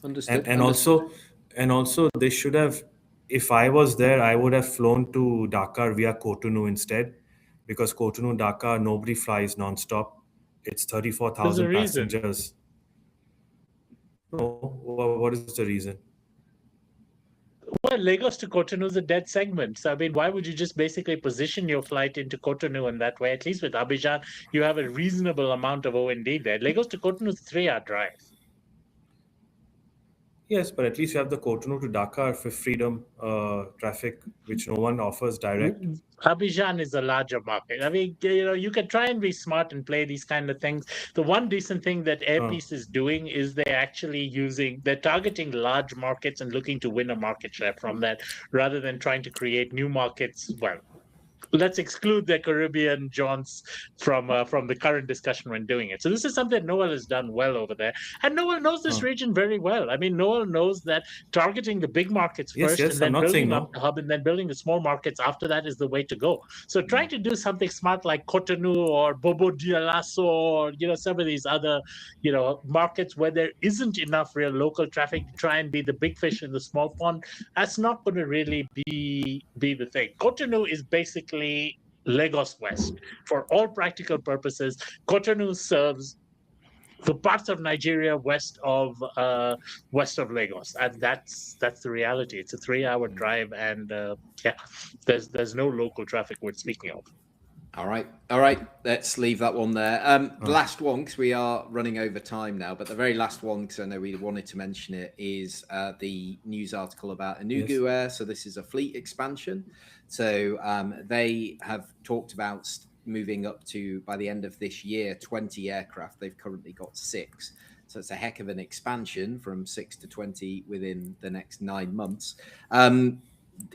understood. And also they should have. If I was there, I would have flown to Dakar via Cotonou instead, because Cotonou Dakar nobody flies non-stop. It's 34,000 passengers. No, what is the reason? Well, Lagos to Cotonou is a dead segment. So, I mean, why would you just basically position your flight into Cotonou in that way? At least with Abidjan, you have a reasonable amount of O&D there. Lagos to Cotonou is a 3-hour drive. Yes, but at least you have the Cotonou to Dakar Fifth Freedom traffic, which no one offers direct. Abidjan is a larger market. I mean, you can try and be smart and play these kind of things. The one decent thing that Air Peace is doing is they're targeting large markets and looking to win a market share from that, rather than trying to create new markets. Well, let's exclude the Caribbean jaunts from the current discussion when doing it. So this is something Noel has done well over there, and Noel knows this region very well. I mean, Noel knows that targeting the big markets first, and then building up the hub, and then building the small markets after that is the way to go. So trying to do something smart like Cotonou or Bobo Dioulasso, or some of these other markets where there isn't enough real local traffic to try and be the big fish in the small pond, that's not going to really be the thing. Cotonou is basically Lagos West. For all practical purposes, Cotonou serves the parts of Nigeria west of Lagos, and that's the reality. It's a 3-hour drive, and there's no local traffic worth speaking of. All right. Let's leave that one there. The last one, because we are running over time now, but the very last one, because I know we wanted to mention it, is the news article about Enugu Air. So this is a fleet expansion. So they have talked about moving up to, by the end of this year, 20 aircraft. They've currently got 6. So it's a heck of an expansion from 6 to 20 within the next 9 months.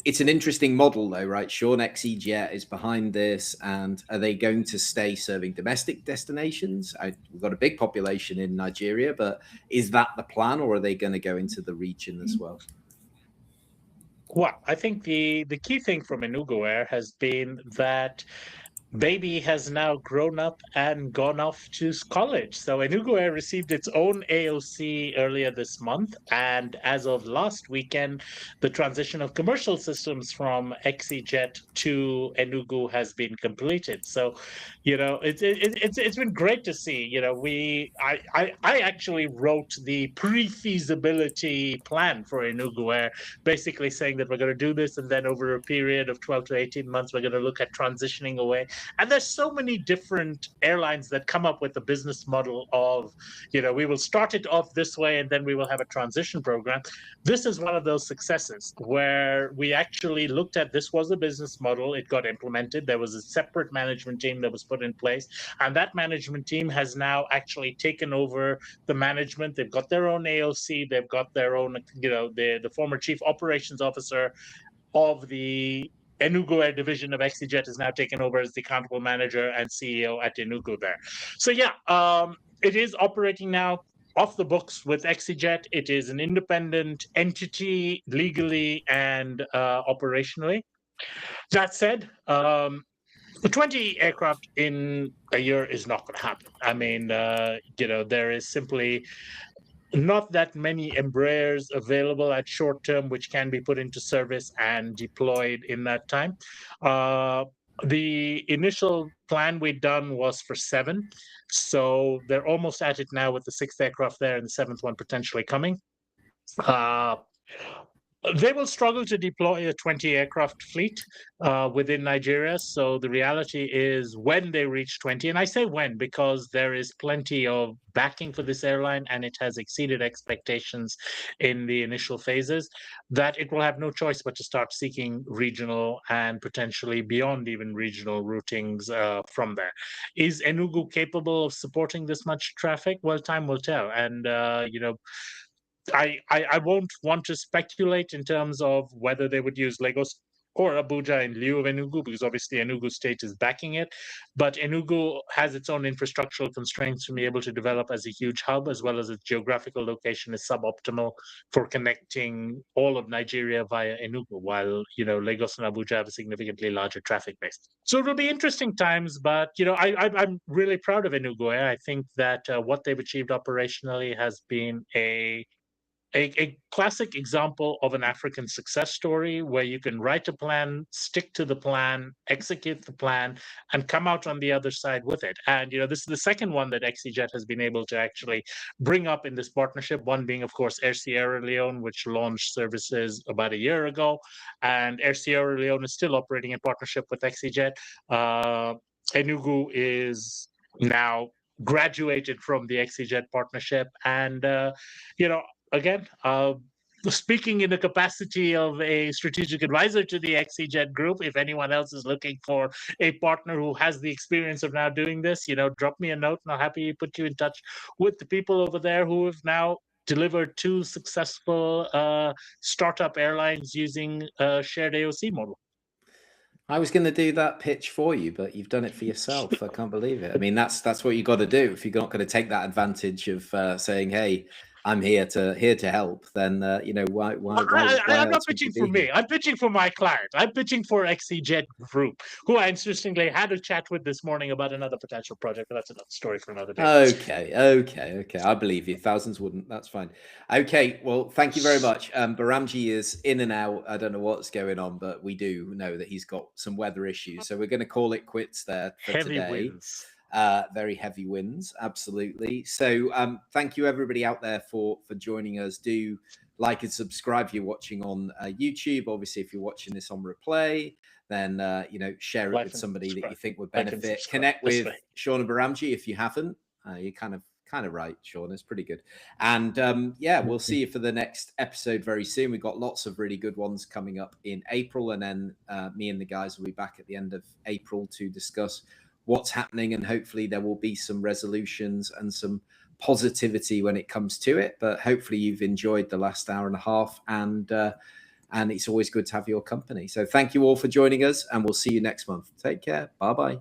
It's an interesting model, though, right? Sean, easyJet is behind this, and are they going to stay serving domestic destinations? We've got a big population in Nigeria, but is that the plan, or are they going to go into the region as well? Well, I think the key thing from Enugu Air has been that baby has now grown up and gone off to college. So Enugu Air received its own AOC earlier this month, and as of last weekend, the transition of commercial systems from ExeJet to Enugu has been completed. So, it's been great to see. I actually wrote the pre-feasibility plan for Enugu Air, basically saying that we're going to do this, and then over a period of 12 to 18 months, we're going to look at transitioning away. And there's so many different airlines that come up with the business model of, we will start it off this way and then we will have a transition program. This is one of those successes where we actually looked at this was a business model. It got implemented. There was a separate management team that was put in place. And that management team has now actually taken over the management. They've got their own AOC. They've got their own, the former chief operations officer of the Enugu Air division of ExeJet is now taken over as the accountable manager and CEO at Enugu there. So it is operating now off the books with ExeJet. It is an independent entity legally and operationally. That said, 20 aircraft in a year is not going to happen. I mean, there is simply not that many Embraers available at short term, which can be put into service and deployed in that time. The initial plan we'd done was for 7. So they're almost at it now with the 6th aircraft there and the 7th one potentially coming. They will struggle to deploy a 20 aircraft fleet within Nigeria. So the reality is when they reach 20, and I say when because there is plenty of backing for this airline and it has exceeded expectations in the initial phases, that it will have no choice but to start seeking regional and potentially beyond even regional routings from there. Is Enugu capable of supporting this much traffic? Well, time will tell. And, I won't want to speculate in terms of whether they would use Lagos or Abuja in lieu of Enugu, because obviously Enugu state is backing it. But Enugu has its own infrastructural constraints to be able to develop as a huge hub, as well as its geographical location is suboptimal for connecting all of Nigeria via Enugu, while, Lagos and Abuja have a significantly larger traffic base. So it will be interesting times, but, I'm really proud of Enugu Air. I think that what they've achieved operationally has been a classic example of an African success story where you can write a plan, stick to the plan, execute the plan, and come out on the other side with it. And, this is the second one that ExeJet has been able to actually bring up in this partnership, one being, of course, Air Sierra Leone, which launched services about a year ago. And Air Sierra Leone is still operating in partnership with ExeJet. Enugu is now graduated from the ExeJet partnership. And, again, speaking in the capacity of a strategic advisor to the ExeJet group, if anyone else is looking for a partner who has the experience of now doing this, drop me a note and I'll happily put you in touch with the people over there who have now delivered 2 successful startup airlines using a shared AOC model. I was going to do that pitch for you, but you've done it for yourself. I can't believe it. I mean, that's what you got to do. If you're not going to take that advantage of saying, "Hey, I'm here to help," then why I'm not pitching for me. I'm pitching for my client. I'm pitching for ExeJet Group, who I interestingly had a chat with this morning about another potential project, but that's another story for another day. Okay. I believe you. Thousands wouldn't. That's fine. Okay. Well, thank you very much. Behramjee is in and out. I don't know what's going on, but we do know that he's got some weather issues. So we're going to call it quits there for Heavy today. winds. Very heavy winds, absolutely. So thank you everybody out there for joining us. Do like and subscribe if you're watching on YouTube. Obviously, if you're watching this on replay, then share it with somebody that you think would benefit. Connect with Sean and Behramjee if you haven't. You're kind of right, Sean. It's pretty good. And we'll see you for the next episode very soon. We've got lots of really good ones coming up in April, and then me and the guys will be back at the end of April to discuss what's happening, and hopefully there will be some resolutions and some positivity when it comes to it. But hopefully you've enjoyed the last hour and a half, and it's always good to have your company. So thank you all for joining us, and we'll see you next month. Take care. Bye-bye.